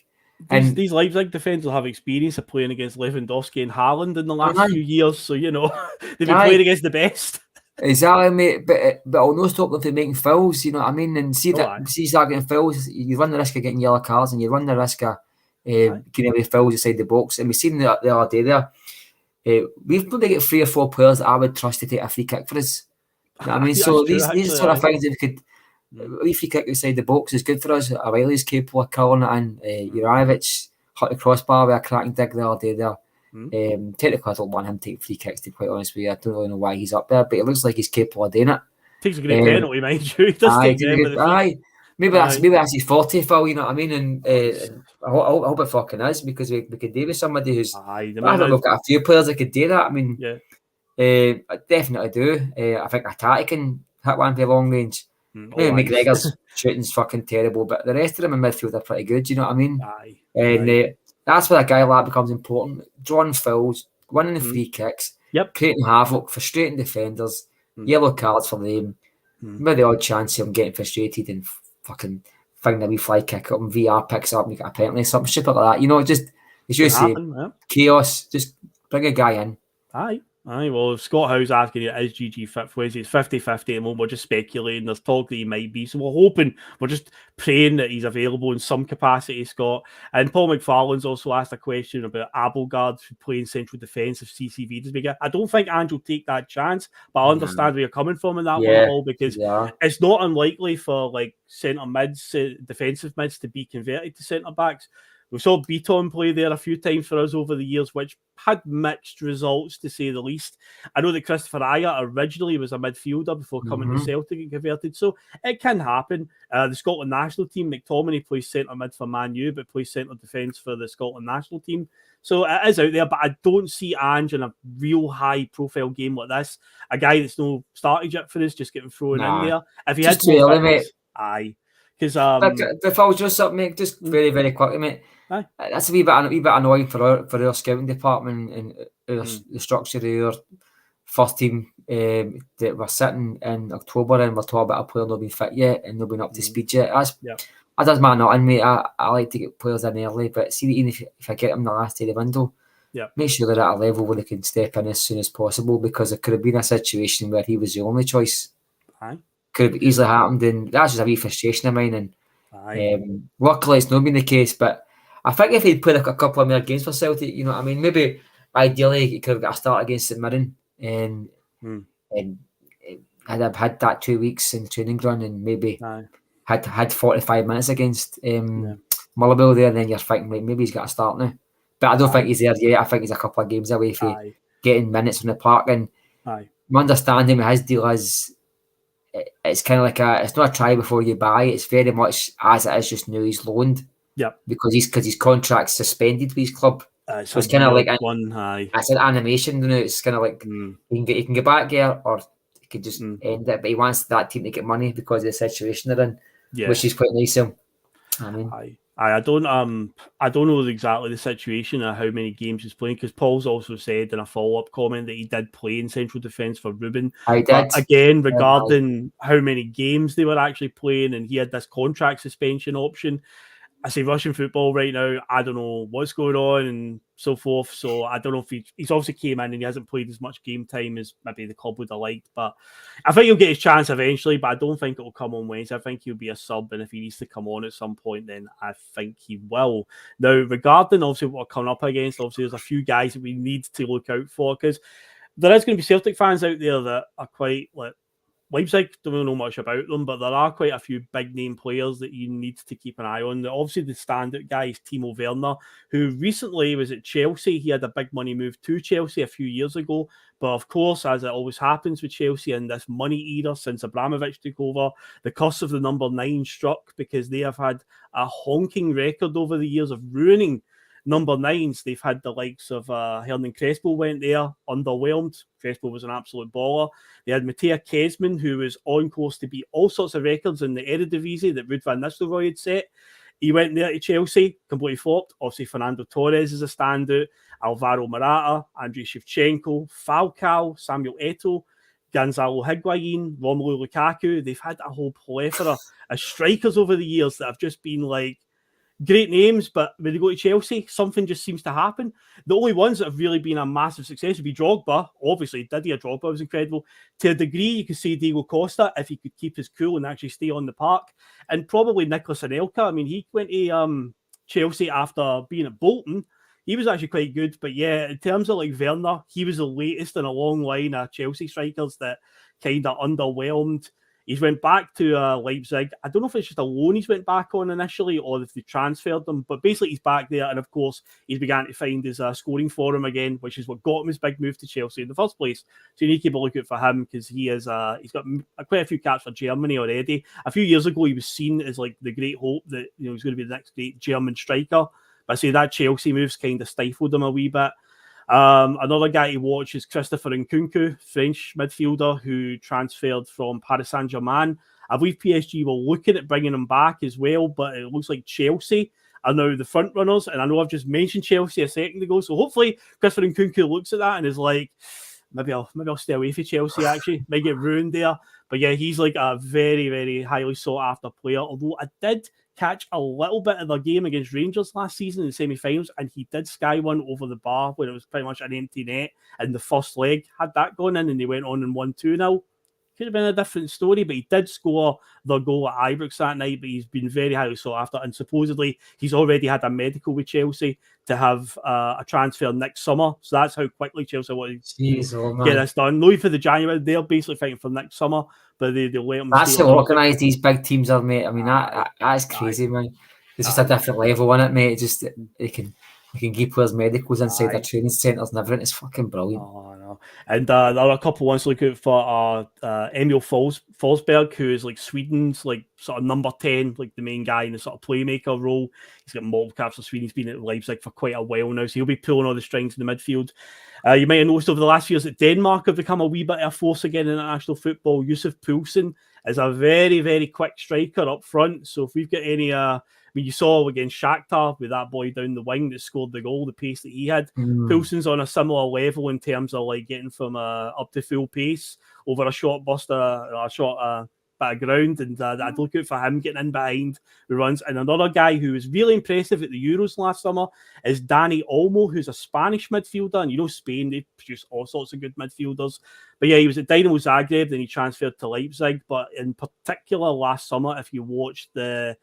And these Leipzig defenders will have experience of playing against Lewandowski and Haaland in the last few years, so you know they've been playing against the best. Exactly, mate. But I'll not stop them from making fouls. You know what I mean? And see start getting fouls, you run the risk of getting yellow cards, and you run the risk of getting away fouls inside the box. And we've seen the other day there. We've probably got 3 or 4 players that I would trust to take a free kick for us. You know what I mean? So these are sort of things that we could. A free kick outside the box is good for us. O'Reilly's capable of curling it in. Juranovic hit the crossbar with a cracking dig the other day there. Technically, I don't want him to take free kicks, to be quite honest with you. I don't really know why he's up there, but it looks like he's capable of doing it. Takes a great penalty, mind you. He does take them. Maybe that's his 40 foul, you know what I mean? And I hope it fucking is, because we could do with somebody who's. I think we've got a few players that could do that. I mean, I definitely do. I think Atati can hit one for long range. McGregor's shooting's fucking terrible, but the rest of them in midfield are pretty good, you know what I mean? That's where a guy like that becomes important. Drawing fouls, winning the free kicks, creating havoc, frustrating defenders, yellow cards for them, maybe the odd chance of him getting frustrated and fucking finding a wee fly kick up and VR picks up and you get a penalty, something stupid like that. You know, just as you say, chaos, just bring a guy in. Aye, well, Scott Howe's asking you, is GG fit for Wednesday? It's 50-50 at the moment. We're just speculating. There's talk that he might be. So we're just praying that he's available in some capacity, Scott. And Paul McFarlane's also asked a question about Abelgard playing central defence if CCV does begin. I don't think Ange will take that chance, but I understand where you're coming from in that one, Paul, because it's not unlikely for like centre mids, defensive mids to be converted to centre backs. We saw Beaton play there a few times for us over the years, which had mixed results, to say the least. I know that Christopher Aya originally was a midfielder before coming to Celtic and converted, so it can happen. The Scotland national team, McTominay plays centre mid for Man U, but plays centre defence for the Scotland national team. So it is out there, but I don't see Ange in a real high-profile game like this. A guy that's no starting jet for us, just getting thrown in there. If he just had more early, fitness, aye. Because if I was just up, mate, just very, very quickly, mate. Aye. That's a wee bit annoying for our scouting department and the structure of our first team that we're sitting in October and we're talking about a player not being fit yet and not being up to speed yet. That does matter nothing, mate. I like to get players in early, but see, even if I get them the last day of the window, make sure they're at a level where they can step in as soon as possible, because there could have been a situation where he was the only choice. Aye. Could have easily happened, and that's just a wee frustration of mine. And luckily, it's not been the case. But I think if he'd played a couple of more games for Celtic, you know what I mean, maybe ideally he could have got a start against St Mirren and had that 2 weeks in training ground and maybe had 45 minutes against Motherwell there, and then you're thinking maybe he's got a start now. But I don't think he's there yet. I think he's a couple of games away from getting minutes from the park. And my understanding with his deal is it's kind of like it's not a try before you buy. It's very much as it is just now. He's loaned, because his contract's suspended with his club. So it's kind of like it's an animation. You know, it's kind of like he can get back there, or he could just end it. But he wants that team to get money because of the situation they're in, which is quite nice of him. I mean, I don't know exactly the situation or how many games he's playing, because Paul's also said in a follow-up comment that he did play in central defence for Ruben. I did. But again, regarding how many games they were actually playing, and he had this contract suspension option. I say Russian football right now, I don't know what's going on and so forth. So I don't know if he's obviously came in and he hasn't played as much game time as maybe the club would have liked. But I think he'll get his chance eventually, but I don't think it'll come on Wednesday. I think he'll be a sub, and if he needs to come on at some point, then I think he will. Now, regarding obviously what we're coming up against, obviously there's a few guys that we need to look out for, because there is going to be Celtic fans out there that are quite like Leipzig. Don't really know much about them, but there are quite a few big name players that you need to keep an eye on. Obviously, the standout guy is Timo Werner, who recently was at Chelsea. He had a big money move to Chelsea a few years ago. But of course, as it always happens with Chelsea in this money era since Abramovich took over, the curse of the number 9 struck, because they have had a honking record over the years of ruining number 9s. They've had the likes of Hernan Crespo went there, underwhelmed. Crespo was an absolute baller. They had Mattea Kesman, who was on course to beat all sorts of records in the Eredivisie that Ruud van Nistelrooy had set. He went there to Chelsea, completely flopped. Obviously, Fernando Torres is a standout. Alvaro Morata, Andriy Shevchenko, Falcao, Samuel Eto'o, Gonzalo Higuain, Romelu Lukaku. They've had a whole plethora of strikers over the years that have just been like great names, but when they go to Chelsea, something just seems to happen. The only ones that have really been a massive success would be Drogba. Obviously, Didier Drogba was incredible. To a degree, you could say Diego Costa, if he could keep his cool and actually stay on the park. And probably Nicolas Anelka. I mean, he went to Chelsea after being at Bolton. He was actually quite good. But yeah, in terms of like Werner, he was the latest in a long line of Chelsea strikers that kind of underwhelmed. He's went back to Leipzig. I don't know if it's just a loan he's went back on initially or if they transferred him, but basically he's back there. And of course, he's began to find his scoring for him again, which is what got him his big move to Chelsea in the first place. So you need to keep a lookout for him, because he's got quite a few caps for Germany already. A few years ago, he was seen as like the great hope that he's going to be the next great German striker. But I say that Chelsea move's kind of stifled him a wee bit. Another guy to watch is Christopher Nkunku, French midfielder who transferred from Paris Saint-Germain. I believe PSG were looking at bringing him back as well, but it looks like Chelsea are now the front runners. And I know I've just mentioned Chelsea a second ago, so hopefully Christopher Nkunku looks at that and is like, maybe I'll stay away from Chelsea, actually. Might get ruined there. But yeah, he's like a very, very highly sought after player. Although I did catch a little bit of the game against Rangers last season in the semi-finals, and he did sky one over the bar when it was pretty much an empty net in the first leg. Had that gone in and they went on and won 2-0. Could have been a different story, but he did score the goal at Ibrox that night, but he's been very highly sought after, and supposedly he's already had a medical with Chelsea to have a transfer next summer. So that's how quickly Chelsea want to get this done. No, for the January, they're basically fighting for next summer, but they let him. That's how organised these big teams are, mate. I mean, that's crazy, man. It's just a different level in it, mate. It's just they can give players medicals inside their training centres and everything. It's fucking brilliant. Oh, no. And there are a couple ones to look out for. Emil Forsberg, who is like Sweden's like sort of number 10, like the main guy in the sort of playmaker role. He's got multiple caps for Sweden. He's been at Leipzig for quite a while now, so he'll be pulling all the strings in the midfield. You might have noticed over the last few years that Denmark have become a wee bit of a force again in international football. Yusuf Poulsen is a very, very quick striker up front. So if we've got any... I mean, you saw against Shakhtar with that boy down the wing that scored the goal, the pace that he had. Poulsen's on a similar level in terms of like getting from up to full pace over a short burst, a short bit of ground, and I'd look out for him getting in behind the runs. And another guy who was really impressive at the Euros last summer is Dani Olmo, who's a Spanish midfielder. And you know, Spain, they produce all sorts of good midfielders. But yeah, he was at Dynamo Zagreb, then he transferred to Leipzig. But in particular, last summer, if you watched the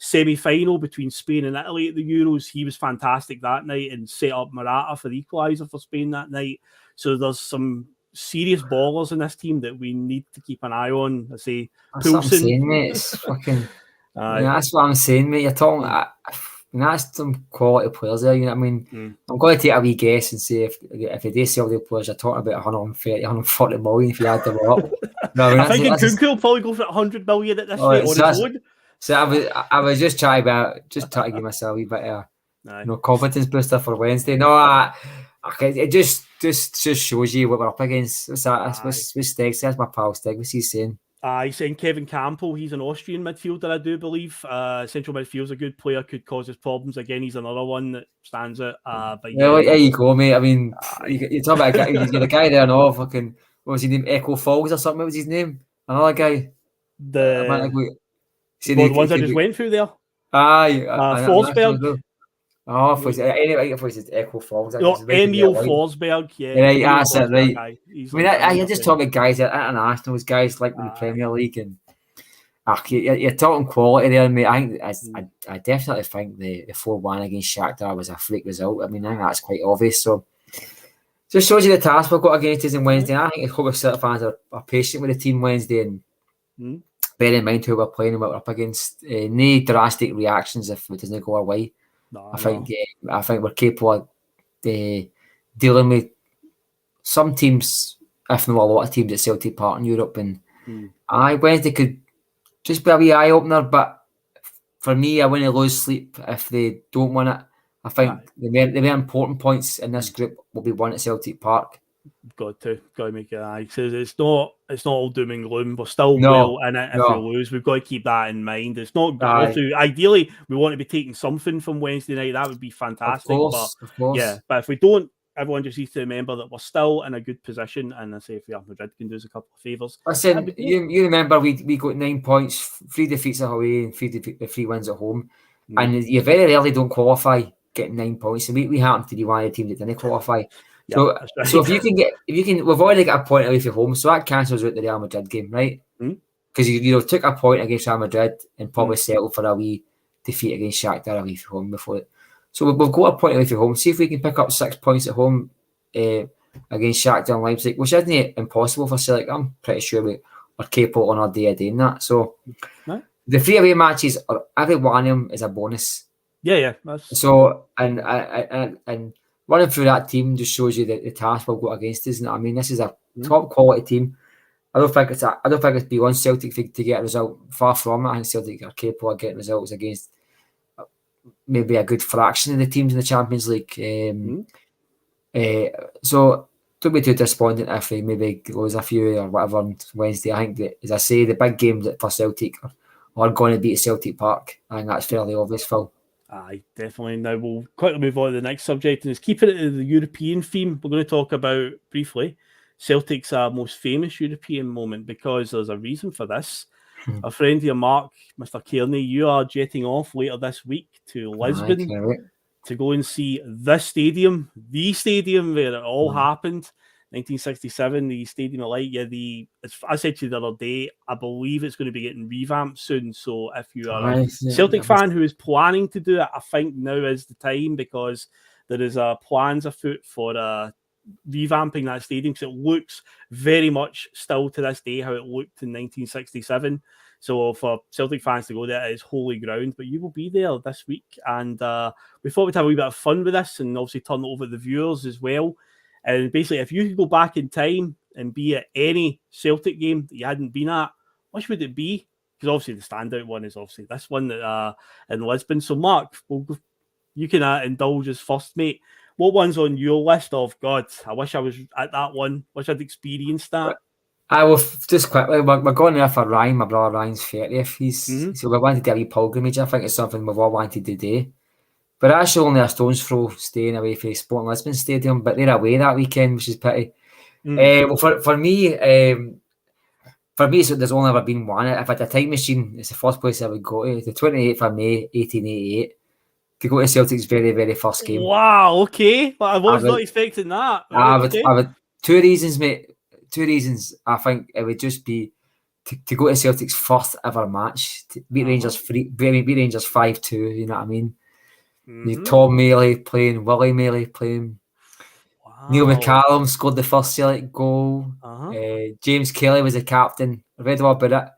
semi-final between Spain and Italy at the Euros, he was fantastic that night and set up Morata for the equaliser for Spain that night. So there's some serious ballers in this team that we need to keep an eye on. I say that's what I'm saying, mate. It's fucking that's what I'm saying, mate. You're talking that's some quality players there, you know what I mean? I'm going to take a wee guess and say if they do sell the players, you're talking about 130, 140 million if you add them all up. No, I think Kunku will probably go for 100 million at this rate on his own. So I was just trying to give myself a wee bit of confidence booster for Wednesday. No, it just shows you what we're up against. What's that? What's Steggs? That's my pal Steggs. What's he saying? He's saying Kevin Campbell. He's an Austrian midfielder, I do believe. Central midfield's a good player, could cause us problems. Again, he's another one that stands out. But well, there you go, mate. I mean, you talk about you get a guy there, no fucking what was his name? Echo Falls or something. What was his name? Another guy. The ones I just went through there. Forsberg. Anyway, if it's Echo Falls. Emil Forsberg, yeah. Right, that's it, right. I mean, I just talk about guys at international, guys like in the Premier League, and you're talking quality there, mate. I definitely think the 4-1 against Shakhtar was a freak result. I mean, I think that's quite obvious. So, just shows you the task we've got against us on Wednesday. I think the Celtic fans are patient with the team Wednesday and bear in mind who we're playing and what we're up against. No drastic reactions if it doesn't go our way. I think we're capable of dealing with some teams, if not a lot of teams at Celtic Park in Europe. And Wednesday could just be a wee eye opener. But for me, I wouldn't lose sleep if they don't win it. I think the more important points in this group will be won at Celtic Park. Got to make it eye. So it's not all doom and gloom. We're still well in it if we lose. We've got to keep that in mind. It's not good to. Ideally, we want to be taking something from Wednesday night. That would be fantastic. Of course. Yeah, but if we don't, everyone just needs to remember that we're still in a good position. And I say if Real Madrid can do us a couple of favours. Listen, you remember we got 9 points, 3 defeats away and 3 wins at home, and you very rarely don't qualify getting 9 points. And we happen to be one of the teams that didn't qualify. So if you can, we've already got a point away from home, so that cancels out the Real Madrid game, right? Because you took a point against Real Madrid and probably settled for a wee defeat against Shakhtar away from home before it. So we've got a point away from home. See if we can pick up 6 points at home against Shakhtar and Leipzig, which isn't impossible for Celtic. I'm pretty sure we are capable on our day of doing that. So the 3 away matches, every one of them is a bonus. Yeah. So and running through that team just shows you the task we've got against us. I mean, this is a top quality team. I don't think it's beyond Celtic to get a result. Far from it. I think Celtic are capable of getting results against maybe a good fraction of the teams in the Champions League. So don't be too disappointed if they maybe lose a few or whatever on Wednesday. I think that, as I say, the big games for Celtic are going to be at Celtic Park. I think that's fairly obvious, Phil. Aye, definitely. Now we'll quickly move on to the next subject, and it's keeping it to the European theme. We're going to talk about briefly Celtic's most famous European moment, because there's a reason for this. A friend of your Marc, Mr. Cairney, you are jetting off later this week to Lisbon to go and see the stadium where it all happened. 1967, the Stadium of Light. I said to you the other day, I believe it's going to be getting revamped soon. So if you are a Celtic fan who is planning to do it, I think now is the time, because there is plans afoot for revamping that stadium, because it looks very much still to this day how it looked in 1967. So for Celtic fans to go there, it is holy ground. But you will be there this week, and we thought we'd have a wee bit of fun with this, and obviously turn it over to the viewers as well. And basically, if you could go back in time and be at any Celtic game that you hadn't been at, which would it be? Because obviously the standout one is obviously this one that in Lisbon. So Mark, you can indulge us first, mate. What one's on your list of, God, I wish I was at that one, wish I'd experienced that? I will just quickly, we're going there for Ryan, my brother Ryan's 30th. So we wanted to do a wee pilgrimage. I think it's something we've all wanted to do. But actually only a stone's throw staying away from Sporting Lisbon Stadium, but they're away that weekend, which is pity. Well, for me, so there's only ever been one. If I had a time machine, it's the first place I would go to, the 28th of May, 1888, to go to Celtic's very, very first game. Wow, okay. Well, I was not expecting that. Right, I would, two reasons, mate. Two reasons. I think it would just be to go to Celtic's first ever match, to beat Rangers 5-2, you know what I mean? Tom Maley playing, Willie Maley playing. Wow. Neil McCallum scored the first Celtic goal. James Kelly was the captain. I read all about it.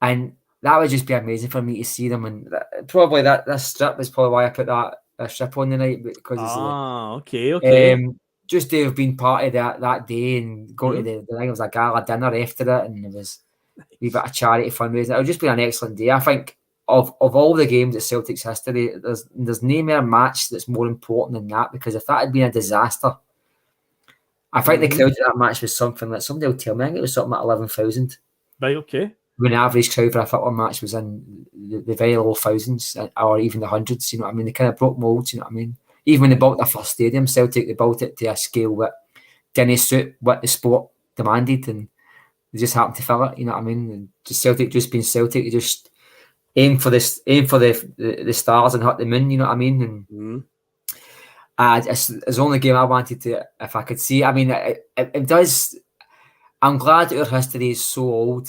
And that would just be amazing for me to see them. And probably that strip is probably why I put that strip on the night. Because okay. Just to have been part of that day and go to the I think it was a gala dinner after it, and it was a wee bit of charity fundraising. It would just be an excellent day. I think of all the games at Celtic's history, there's no more match that's more important than that, because if that had been a disaster, I think the crowd at that match was something like, somebody will tell me, I think it was something like 11,000. Right, okay. When the average crowd for a football match was in the very low thousands or even the hundreds, you know what I mean? They kind of broke molds, you know what I mean? Even when they built their first stadium, Celtic, they built it to a scale that didn't suit what the sport demanded, and they just happened to fill it, you know what I mean? And just Celtic just being Celtic, they just aim for the stars and hit the moon, you know what I mean? And it's the only game I wanted to, if I could see. I mean, it does. I'm glad that our history is so old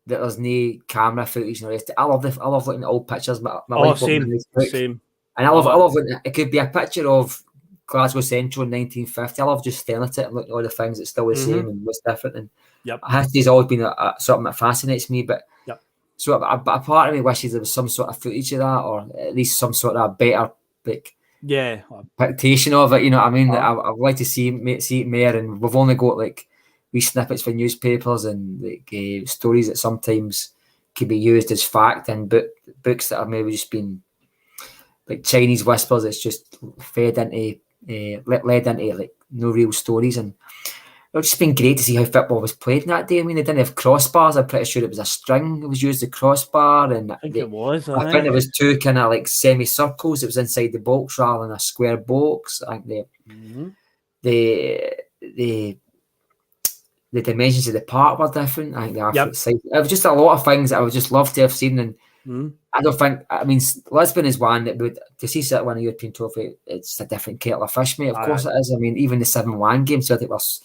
that there's no camera footage. I love looking at old pictures. Same. And I love looking. It could be a picture of Glasgow Central in 1950. I love just staring at it and looking at all the things that's still the same and what's different. And history's always been something that fascinates me. But so a part of me wishes there was some sort of footage of that, or at least some sort of better dictation of it. You know what I mean? I'd like to see it more. And we've only got like wee snippets for newspapers and like stories that sometimes can be used as fact, and books that have maybe just been like Chinese whispers. It's just fed into led into like no real stories. And it's just been great to see how football was played in that day. I mean, they didn't have crossbars. I'm pretty sure it was a string that was used, the crossbar, and I think it was. I think there was two kind of like semicircles. It was inside the box rather than a square box. I think the dimensions of the park were different. I think it was just a lot of things that I would just love to have seen. And I don't think, I mean, Lisbon is one that would, to see Celtic win a European trophy, it's a different kettle of fish, mate. Of course it is. I mean, even the 7-1 game, Celtic was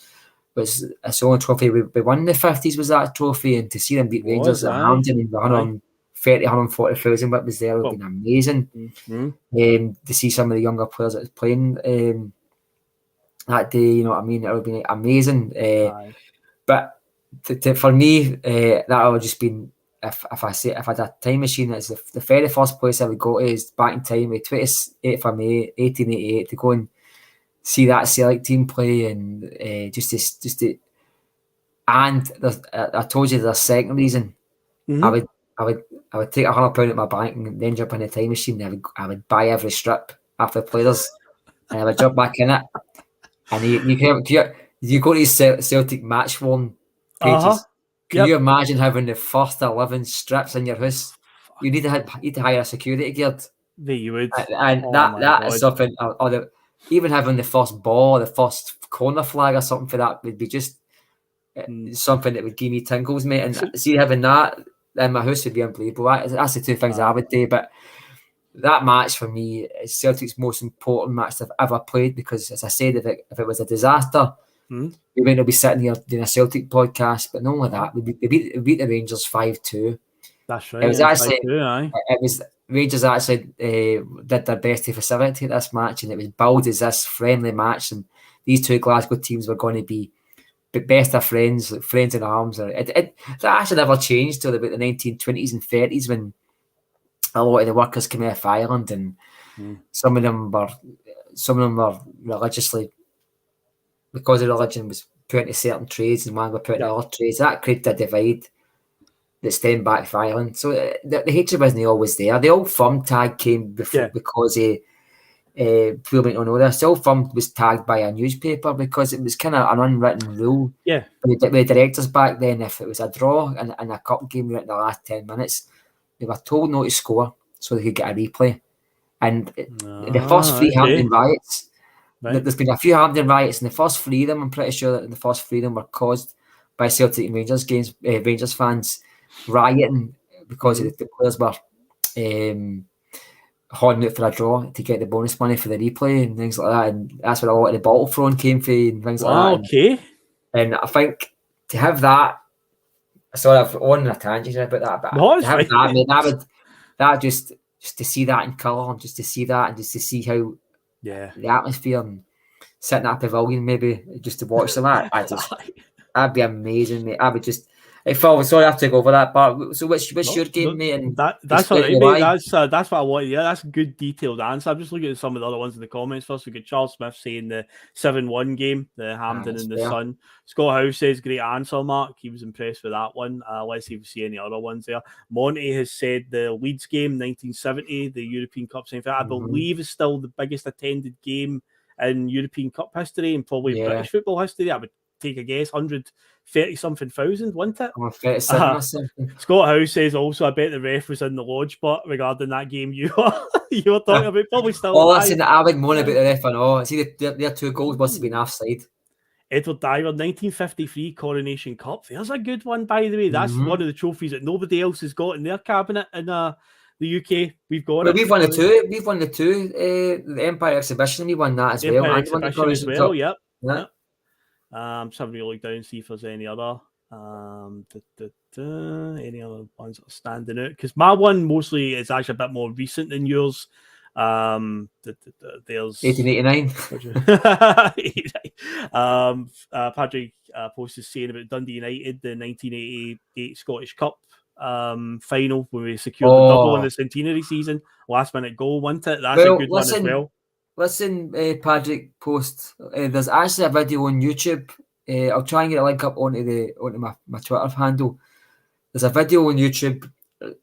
it's the only trophy we won in the 50s was that trophy, and to see them beat Rangers at Hampden and 140,000 what was there would have been amazing. To see some of the younger players that was playing that day, you know what I mean, it would have been amazing. But for me, that would just been, if I had a time machine, it's the very first place I would go to is back in time, 28th of May 1888, to go and see that Celtic team play, and and I told you there's a second reason. I would take £100 at my bank and then jump in the time machine. I would buy every strip after the players, and I would jump back in it. And you go to these Celtic match worn pages. Can you imagine having the first 11 strips in your house? You need to hire a security guard. You would, and that is something. Even having the first ball, the first corner flag or something for that would be just something that would give me tingles, mate. And see, having that in my house would be unbelievable. That's the two things I would do. But that match for me is Celtic's most important match they've ever played, because, as I said, if it was a disaster, we might not be sitting here doing a Celtic podcast. But not only that, we beat the Rangers 5-2. That's right. It was actually 5-2, Rangers actually did their best to facilitate this match, and it was billed as this friendly match, and these two Glasgow teams were going to be best of friends, like friends in arms. That actually never changed till about the 1920s and 30s when a lot of the workers came out of Ireland, and some of them were religiously, because the religion was put into certain trades and one were put into other trades. That created a divide that stemmed back to Ireland. So the hatred wasn't always there. The old firm tag came before because people might not know this. The old firm was tagged by a newspaper because it was kind of an unwritten rule. Yeah. With the directors back then, if it was a draw and a cup game right in the last 10 minutes, they were told not to score so they could get a replay. And the first three Hampden riots, there's been a few Hampden riots, and the first three of them, I'm pretty sure that the first three of them were caused by Celtic and Rangers games, Rangers fans rioting because the players were holding out for a draw to get the bonus money for the replay and things like that. And that's where a lot of the bottle throwing came from and things like that. Okay. And I think to have that, sorry, I've on a tangent about that, but to have that, mate, that just to see that in colour, and just to see that, and just to see how the atmosphere and sitting at a pavilion, maybe just to watch them, that'd be amazing, mate. I would just. Hey, Phil, sorry I have to go over that part. So what's your game, mate? And that's all right, mate. That's what I want. Yeah, that's a good detailed answer. I'm just looking at some of the other ones in the comments first. We got Charles Smith saying the 7-1 game, the Hampden and the Sun. Scott House says great answer, Mark. He was impressed with that one. Let's see if we see any other ones there. Monty has said the Leeds game, 1970, the European Cup semi-final. I believe is still the biggest attended game in European Cup history and probably British football history. I would take a guess, 130-something thousand, wasn't it? 37 or something. Scott House says also, I bet the ref was in the lodge, but regarding that game you were talking about, probably still. Listen, I would moan about the ref and all. See, their 2 goals must have been offside. Edward Diver, 1953 Coronation Cup. There's a good one, by the way. That's one of the trophies that nobody else has got in their cabinet in the UK. We've got it. We've won the two. We've won the two. The Empire Exhibition, we won that as well. Empire Exhibition as well, yep. Just having a look down and see if there's any other any other ones that are standing out, because my one mostly is actually a bit more recent than yours. There's 1889. Patrick Post is saying about Dundee United, the 1988 Scottish Cup final when we secured the double in the centenary season, last minute goal, wasn't it? That's a good one as well. Listen, Patrick Post, there's actually a video on YouTube. I'll try and get a link up onto my Twitter handle. There's a video on YouTube.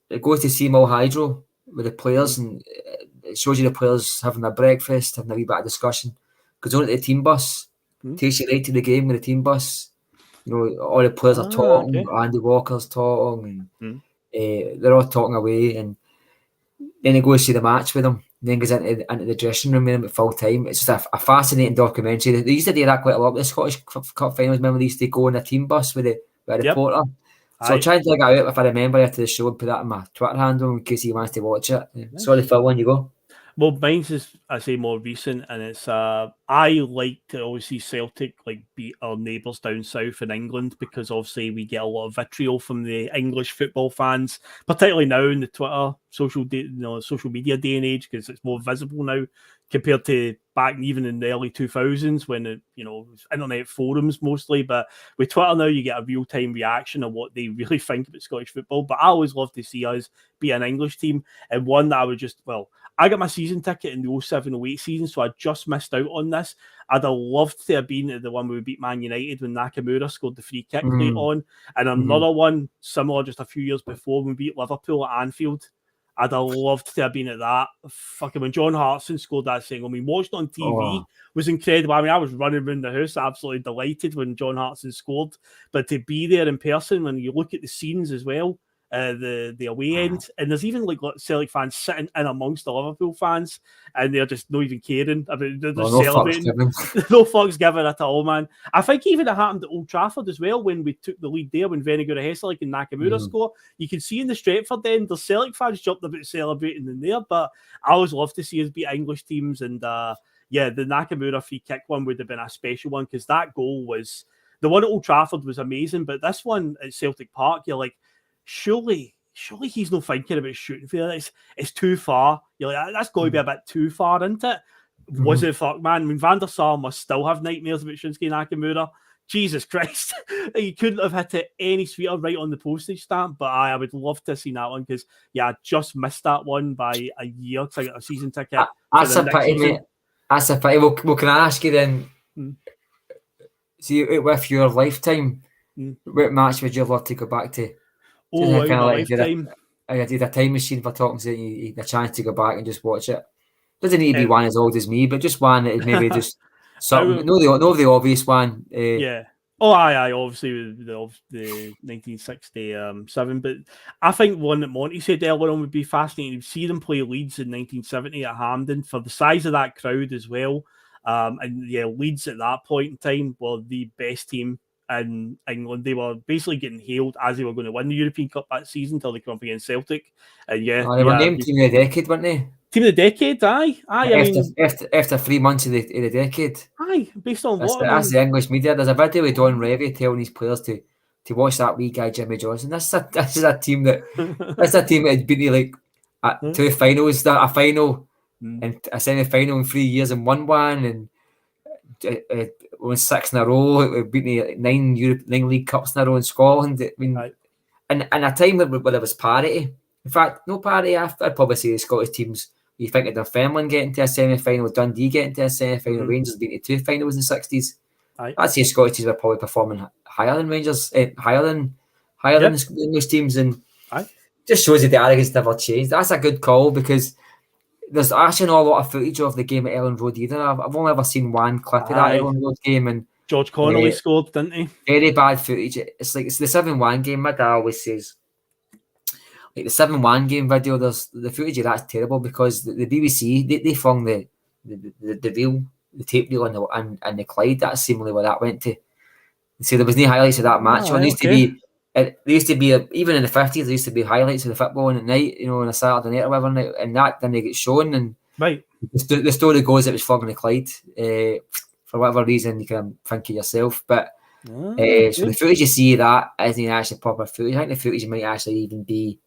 It goes to Seymour Hydro with the players, and it shows you the players having a breakfast, having a wee bit of discussion. Goes on to the team bus, takes you right to the game with the team bus. You know, all the players are talking. Okay. Andy Walker's talking, and they're all talking away. And then he goes to the match with them. Then goes into the dressing room with him at full time. It's just a fascinating documentary. They used to do that quite a lot with the Scottish Cup finals. Remember, they used to go in a team bus with a reporter. So I'll try and dig it out if I remember after the show and put that on my Twitter handle in case he wants to watch it. Sorry, Phil, when you go. Well, mine's is, I say, more recent, and it's I like to always see Celtic beat our neighbours down south in England, because obviously we get a lot of vitriol from the English football fans, particularly now in the Twitter social media day and age, because it's more visible now compared to back even in the early 2000s when it was internet forums mostly. But with Twitter now, you get a real time reaction of what they really think about Scottish football. But I always love to see us be an English team, and one that I would I got my season ticket in the 07-08 season, so I just missed out on this. I'd have loved to have been at the one where we beat Man United when Nakamura scored the free kick late on. And another one similar just a few years before when we beat Liverpool at Anfield. I'd have loved to have been at that. Fucking when John Hartson scored that single, I mean, watched on TV was incredible. I mean, I was running around the house absolutely delighted when John Hartson scored. But to be there in person, when you look at the scenes as well, the away end, and there's even Celtic fans sitting in amongst the Liverpool fans, and they're just not even caring about they're just celebrating. No fucks given at all, man. I think even it happened at Old Trafford as well when we took the lead there when Vennegoor Hesselink and Nakamura score. You can see in the Stretford end the Celtic fans jumped about celebrating in there, but I always love to see us beat English teams, and the Nakamura free kick one would have been a special one, because that goal was the one at Old Trafford was amazing, but this one at Celtic Park, you're like, surely he's not thinking about shooting for that. It's too far. You're like, that's going to be a bit too far, isn't it? Was it fuck, man? I mean, Van der Sar must still have nightmares about Shinsuke Nakamura, Jesus Christ. You couldn't have hit it any sweeter right on the postage stamp, but I would love to have seen that one because, I just missed that one by a year because I got a season ticket. That's a pity, mate. That's a pity. Well, can I ask you then, see, with your lifetime, what match would you love to go back to? Oh, in my lifetime. I did a time machine for talking to you, a chance to go back and just watch it. Doesn't need to be one as old as me, but just one that is maybe just something. No, the obvious one. Yeah. Oh, aye, obviously the 1967. But I think one that Monty said earlier on would be fascinating. To see them play Leeds in 1970 at Hampden for the size of that crowd as well. And Leeds at that point in time were the best team in England. They were basically getting hailed as they were going to win the European Cup that season until they come up against Celtic. And they were named Team of the Decade, weren't they? Team of the Decade, aye. After 3 months of the decade. Aye, based on that's the English media. There's a video with Don Revie telling his players to watch that wee guy Jimmy Johnson. This is a team that had been like at 2 finals, a final and a semi-final in 3 years and won one, and won 6 in a row. Beating 9 League Cups in a row in Scotland. I mean, and a time where there was parity. In fact, no parity. I'd probably say the Scottish teams. You think of Dunfermline getting to a semi-final, Dundee getting to a semi-final, Rangers being to 2 finals in the 60s. I'd say Scottish teams are probably performing higher than Rangers, higher than those teams, and just shows you the arrogance never changed. That's a good call because there's actually not a lot of footage of the game at Ellen Road either. I've only ever seen one clip of that Ellen Road game, and George Connolly scored, didn't he? Very bad footage. It's the 7-1 game. My dad always says, like the 7-1 game video, there's the footage of that's terrible because the BBC they flung the tape reel and the Clyde. That's seemingly where that went to. So there was no highlights of that match. There used to be even in the 50s. There used to be highlights of the football at night, on a Saturday night or whatever, and that didn't get shown. And the story goes it was flogging the Clyde for whatever reason. You can think of yourself, but so the footage you see that isn't actually proper footage. I think the footage might actually even be.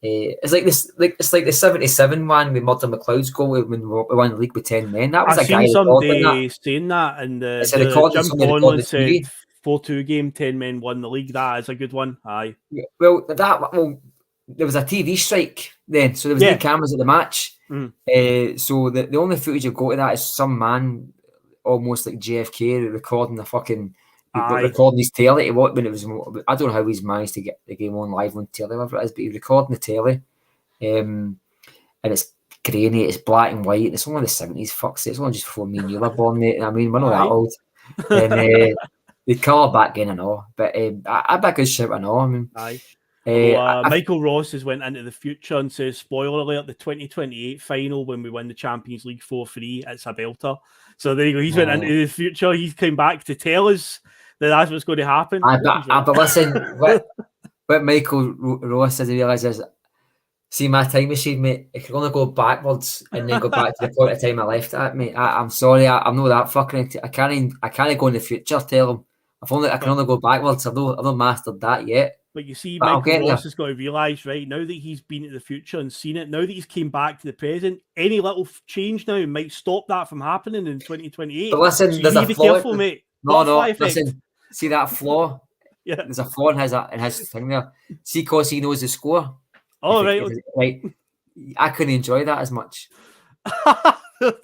It's like this, it's like the 77 one with Murdo McLeod's goal when we won the league with 10 men. That was I've seen somebody saying that, and Jim Conlon said 4-2 game, 10 men won the league. That is a good one. Aye. Yeah, well, there was a TV strike then, so there was no cameras at the match. So the only footage you've got of that is some man, almost like JFK, recording recording his telly when it was. I don't know how he's managed to get the game on live on telly, whatever it is, but he's recording the telly, and it's grainy, it's black and white, and it's only the 70s. Fuck's sake, it's only just before me and you were born, mate. I mean, we're not that old. And the colour back in and all, but I'd be a good shout and all. I mean, Michael Ross has went into the future and says, spoiler alert, the 2028 final when we win the Champions League 4-3, it's a belter. So there you go. He's went into the future. He's come back to tell us that's what's going to happen. But listen, what Michael Ross doesn't realise is, see my time machine, mate, it can only go backwards and then go back to the point of time I left at, mate. I'm sorry, I'm not that fucking. I can't go in the future. Tell him I can only go backwards. I've not mastered that yet. But you see, Michael Ross has got to realise, right, now that he's been to the future and seen it, now that he's came back to the present, any little change now might stop that from happening in 2028. But listen, so there's a flaw. Careful, mate. No, listen. See that flaw? Yeah. There's a flaw in his thing there. See, because he knows the score. Oh, right. Right. I couldn't enjoy that as much.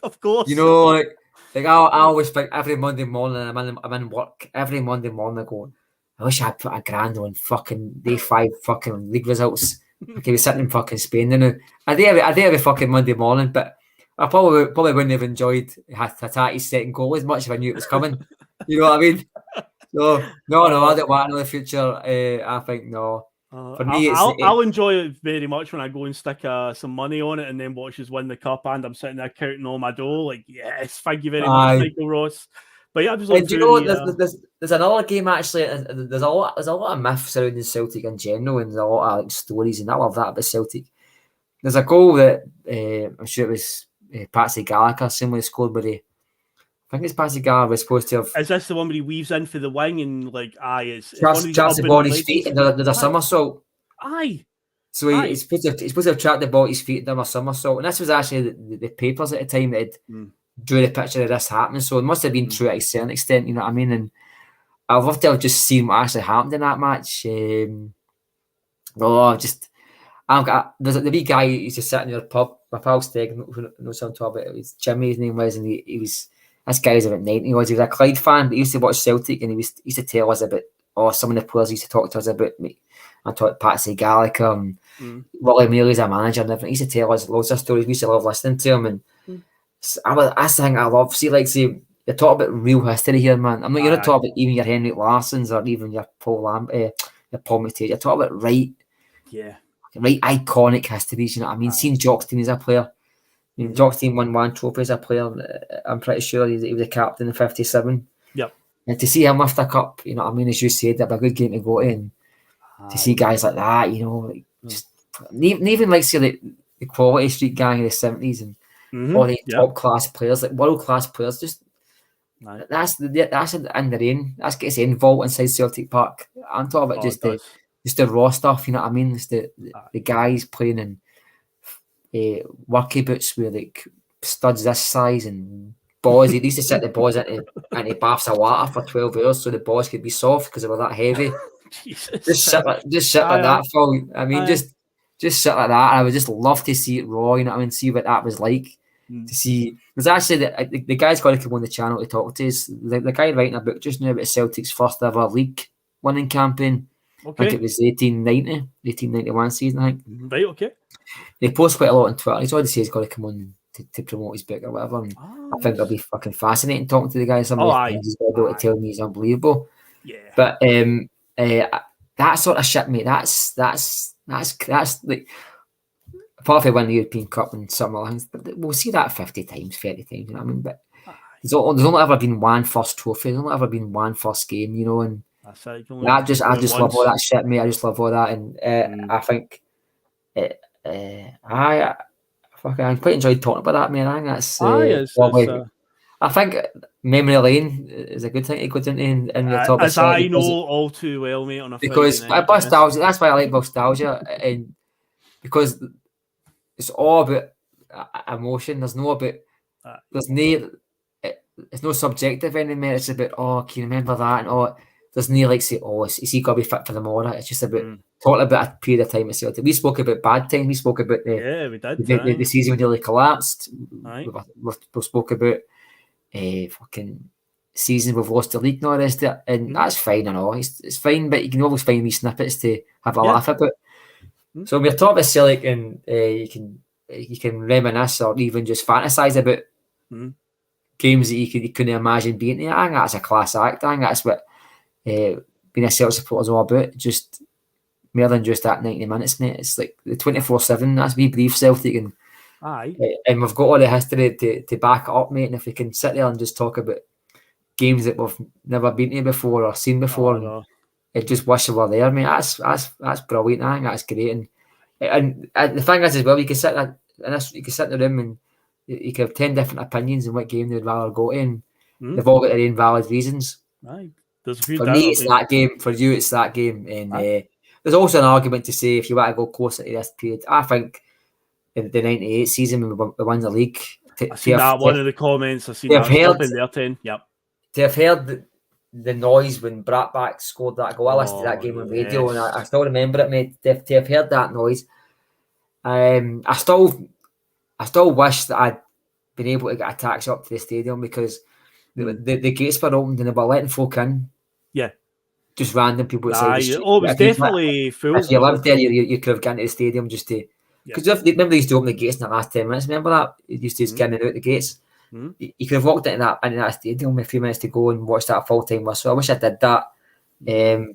Of course. Like I always think every Monday morning I'm in work. Every Monday morning I go, I wish I put a grand on fucking day 5 fucking league results. I could be sitting in fucking Spain now. I do every fucking Monday morning, but I probably wouldn't have enjoyed Hatati's second goal as much if I knew it was coming. You know what I mean? So no, I don't want another future. I think no. For me, I'll enjoy it very much when I go and stick some money on it and then watch us win the cup, and I'm sitting there counting on my dough like, yes, thank you very much, Michael Ross. But yeah, there's another game actually. There's a lot of myths surrounding Celtic in general, and there's a lot of stories, and I love that about Celtic. There's a goal that I'm sure it was Patsy Gallagher similarly scored, but I think it's Patsy Gallagher was supposed to have. Is this the one where he weaves in for the wing and it's traps the ball on his feet and did a somersault? Aye. So he's supposed to have trapped the ball at his feet and done a somersault, and this was actually the papers at the time that had drew the picture of this happening. So it must have been true to a certain extent, you know what I mean? And I'd love to have just seen what actually happened in that match. There's the wee guy who used to sit in your pub, my pal Steg, who knows what I'm talking about. It was Jimmy, his name was, and he was, this guy was about 90. He was a Clyde fan, but he used to watch Celtic, and he used to tell us about, some of the players used to talk to us about. Me. I talked Patsy Gallagher and Willie Mealy's a manager and everything. He used to tell us loads of stories. We used to love listening to him, and that's the thing I love. See, you're talking about real history here, man. You're not talking about even your Henrik Larssons or even your Paul McTavish. You're talking about right iconic histories, you know what I mean? Seeing Jockstein as a player. I mean, Jockstein won one trophy as a player. I'm pretty sure he was a captain in 57. Yep. And to see him lift a cup, you know what I mean, as you said, that'd be a good game to go to. And to see guys like that, you know, just even like say the Quality Street gang of the 70s and all the top class players, like world class players, just that's in the rain. That's gets in vault inside Celtic Park. I'm talking about just the raw stuff, you know what I mean? Just the guys playing in worky boots with like studs this size and balls. They used to set the balls into baths of water for 12 hours so the balls could be soft because they were that heavy. Just sit like that, Phil. I mean, just sit like that. I would just love to see it raw, you know what I mean? See what that was like. To see, there's actually the guy's got to come on the channel to talk to us. The guy writing a book just now about Celtic's first ever league winning campaign. Okay. I think it was 1891 season, I think. Right, okay. They post quite a lot on Twitter. He's already said he's got to come on to promote his book or whatever. And I think it'll be fucking fascinating talking to the guy. Some of the things he's got to be able to tell me is unbelievable. Yeah. But that sort of shit, mate, that's like, apart from winning the European Cup and some other things, but we'll see that 50 times, 30 times, you know what I mean? But there's only ever been one first trophy, there's only ever been one first game, you know, and I just love all that shit, mate. I just love all that, and I think I quite enjoyed talking about that, man. I think that's I think memory lane is a good thing to go into in your top. As I know all too well, mate. On a because nostalgia, that's why I like nostalgia, and because it's all about emotion. There's no about it's no subjective anymore. It's about can you remember that, and there's no like say is he got to be fit for the morning. It's just about talking about a period of time at Celtic. We spoke about bad time. We spoke about the season when nearly collapsed. We spoke about fucking season we've lost the league and all this, and that's fine and all. It's fine, but you can always find wee snippets to have a laugh about. So we're talking about Celtic, and you can reminisce or even just fantasize about games that you couldn't imagine being there. I think that's a class act. I think that's what being a Celtic supporter is all about. Just more than just that 90 minutes, mate. It's like the 24/7. That's we believe Celtic, and we've got all the history to back it up, mate. And if we can sit there and just talk about games that we've never been to before or seen before, and just wish we were there, mate. That's brilliant. I think that's great. And the thing is as well, you can sit in the room and you can have 10 different opinions on what game they'd rather go to, and they've all got their own valid reasons. For me, it's that game. For you, it's that game. And there's also an argument to say if you want to go closer to this period, I think in the 98 season when we won the league. I've seen that one of the comments. I've seen that in there 10. Yep. To have heard the noise when Bratback scored that goal. I listened to that game on radio, and I still remember it, mate. To have heard that noise, I still wish that I'd been able to get a taxi up to the stadium because the gates were opened and they were letting folk in. Yeah, just random people outside the street. Oh, it was definitely full. If you lived there, you could have gone to the stadium just to. Because remember they used to open the gates in the last 10 minutes. Remember that? It used to just get in and out the gates. You could have walked into that stadium with a few minutes to go and watch that full time whistle. I wish I did that,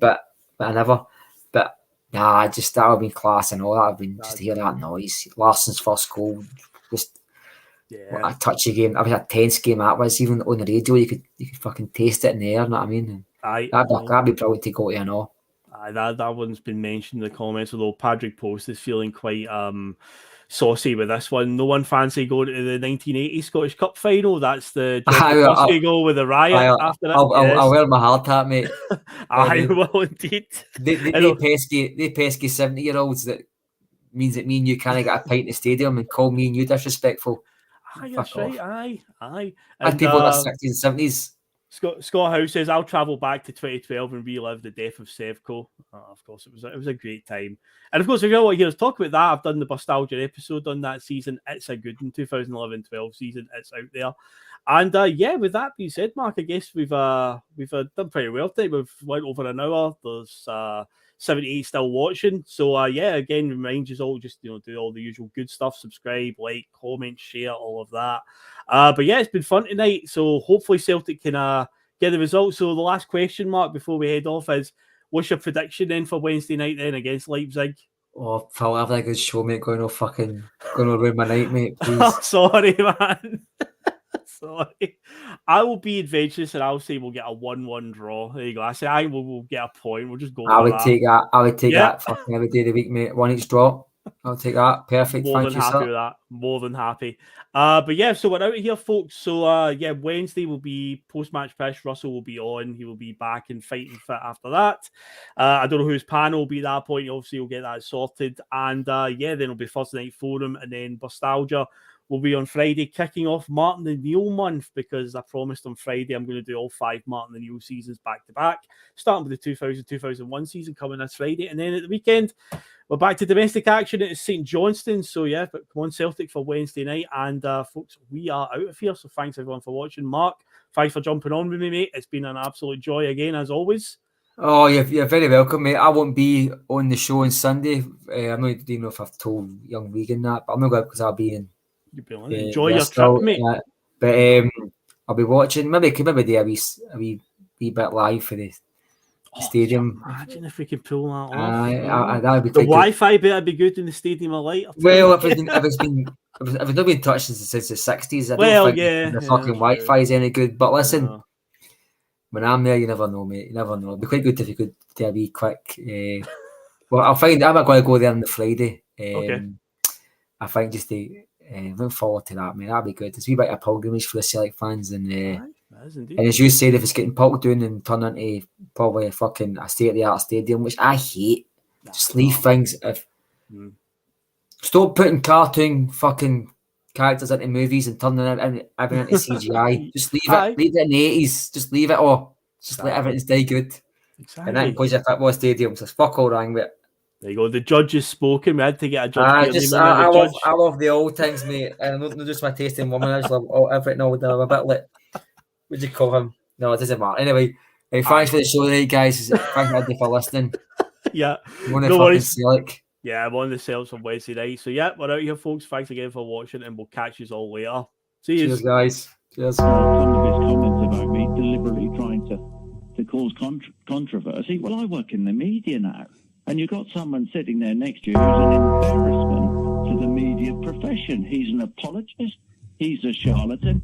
but I never. But nah, just that would have been class and all that. I've been just to hear that noise. Larsson's first goal, just what a touchy game. That was a tense game. That was even on the radio. You could fucking taste it in the air. You know what I mean? That'd be brilliant to go to and all. That one's been mentioned in the comments, although Patrick Post is feeling quite saucy with this one. No one fancy going to the 1980 Scottish Cup final. That's the goal with the riot after that. I'll wear my hard hat, mate. I will indeed. They pesky 70-year-olds that means that me and you can't get a pint in the stadium and call me and you disrespectful. That's right. Aye. And people in their 60s and 70s Scott House says, I'll travel back to 2012 and relive the death of Sevco. Of course, it was a great time. And of course, if you want to hear us talk about that, I've done the Nostalgia episode on that season. It's a good one, 2011-12 season. It's out there. And with that being said, Mark, I guess we've done pretty well today. We've went over an hour. There's 78 still watching. So again, remind you all just do all the usual good stuff. Subscribe, like, comment, share, all of that. But it's been fun tonight. So hopefully Celtic can get the results. So the last question, Mark, before we head off is, what's your prediction then for Wednesday night then against Leipzig? Oh, Phil, have a good show, mate. Going to ruin my night, mate. Please. Sorry, man. Sorry. I will be adventurous and I'll say we'll get a 1-1 draw. There you go. I say we'll get a point. We'll just go I would take that Yeah. fucking every day of the week, mate. 1 each draw. I'll take that. Perfect. More Thank than you, happy sir. with that. More than happy. So we're out of here, folks. So Wednesday will be post-match press. Russell will be on. He will be back and fighting fit after that. I don't know whose panel will be at that point. Obviously, we'll get that sorted. And then it'll be Thursday Night Forum and then Nostalgia will be on Friday, kicking off Martin the Neil month, because I promised on Friday I'm going to do all 5 Martin the Neil seasons back to back, starting with the 2000-2001 season coming this Friday. And then at the weekend, we're back to domestic action at St Johnstone. So but come on, Celtic for Wednesday night. And folks, we are out of here. So thanks everyone for watching. Mark, thanks for jumping on with me, mate. It's been an absolute joy again, as always. Oh, you're very welcome, mate. I won't be on the show on Sunday. I'm not even know if I've told young Regan that, but I'm not going because I'll be in. Enjoy your trip, mate. But I'll be watching. Maybe do a wee bit live for the stadium. Imagine if we could pull that off. That'd be the quite Wi-Fi better be good in the stadium of light. Well, if it's not been touched since the 60s, I don't think the fucking Wi-Fi is any good. But listen, when I'm there, you never know, mate. You never know. It'd be quite good if you could do a wee quick. Well, I'll find. I'm not going to go there on the Friday. Okay. I think just to. Look forward to that, mate. That'd be good. It's a wee bit of a pilgrimage for the Celtic fans, and as you said, if it's getting poked down and turned into probably a fucking state-of-the-art stadium, which I hate, just leave things. Stop putting cartoon fucking characters into movies and turning everything into CGI. Just leave it. Leave it in the 80s. Just leave it all. Just let everything stay good. Exactly. And that includes your football stadium. So fuck all wrong with it. There you go. The judge has spoken. We had to get a judge. I love the old things, mate. And not just my taste in women. I just love everything all the time. I'm a bit like, what do you call him? No, it doesn't matter. Anyway, thanks for the show tonight, guys. Thanks everybody for listening. Yeah. No worries. Celtic. Yeah, I'm on the Celtics on Wednesday night. So we're out here, folks. Thanks again for watching, and we'll catch you all later. See you. Cheers, guys. Cheers. Some of his comments about me deliberately trying to cause controversy. Well, I work in the media now. And you've got someone sitting there next to you who's an embarrassment to the media profession. He's an apologist. He's a charlatan.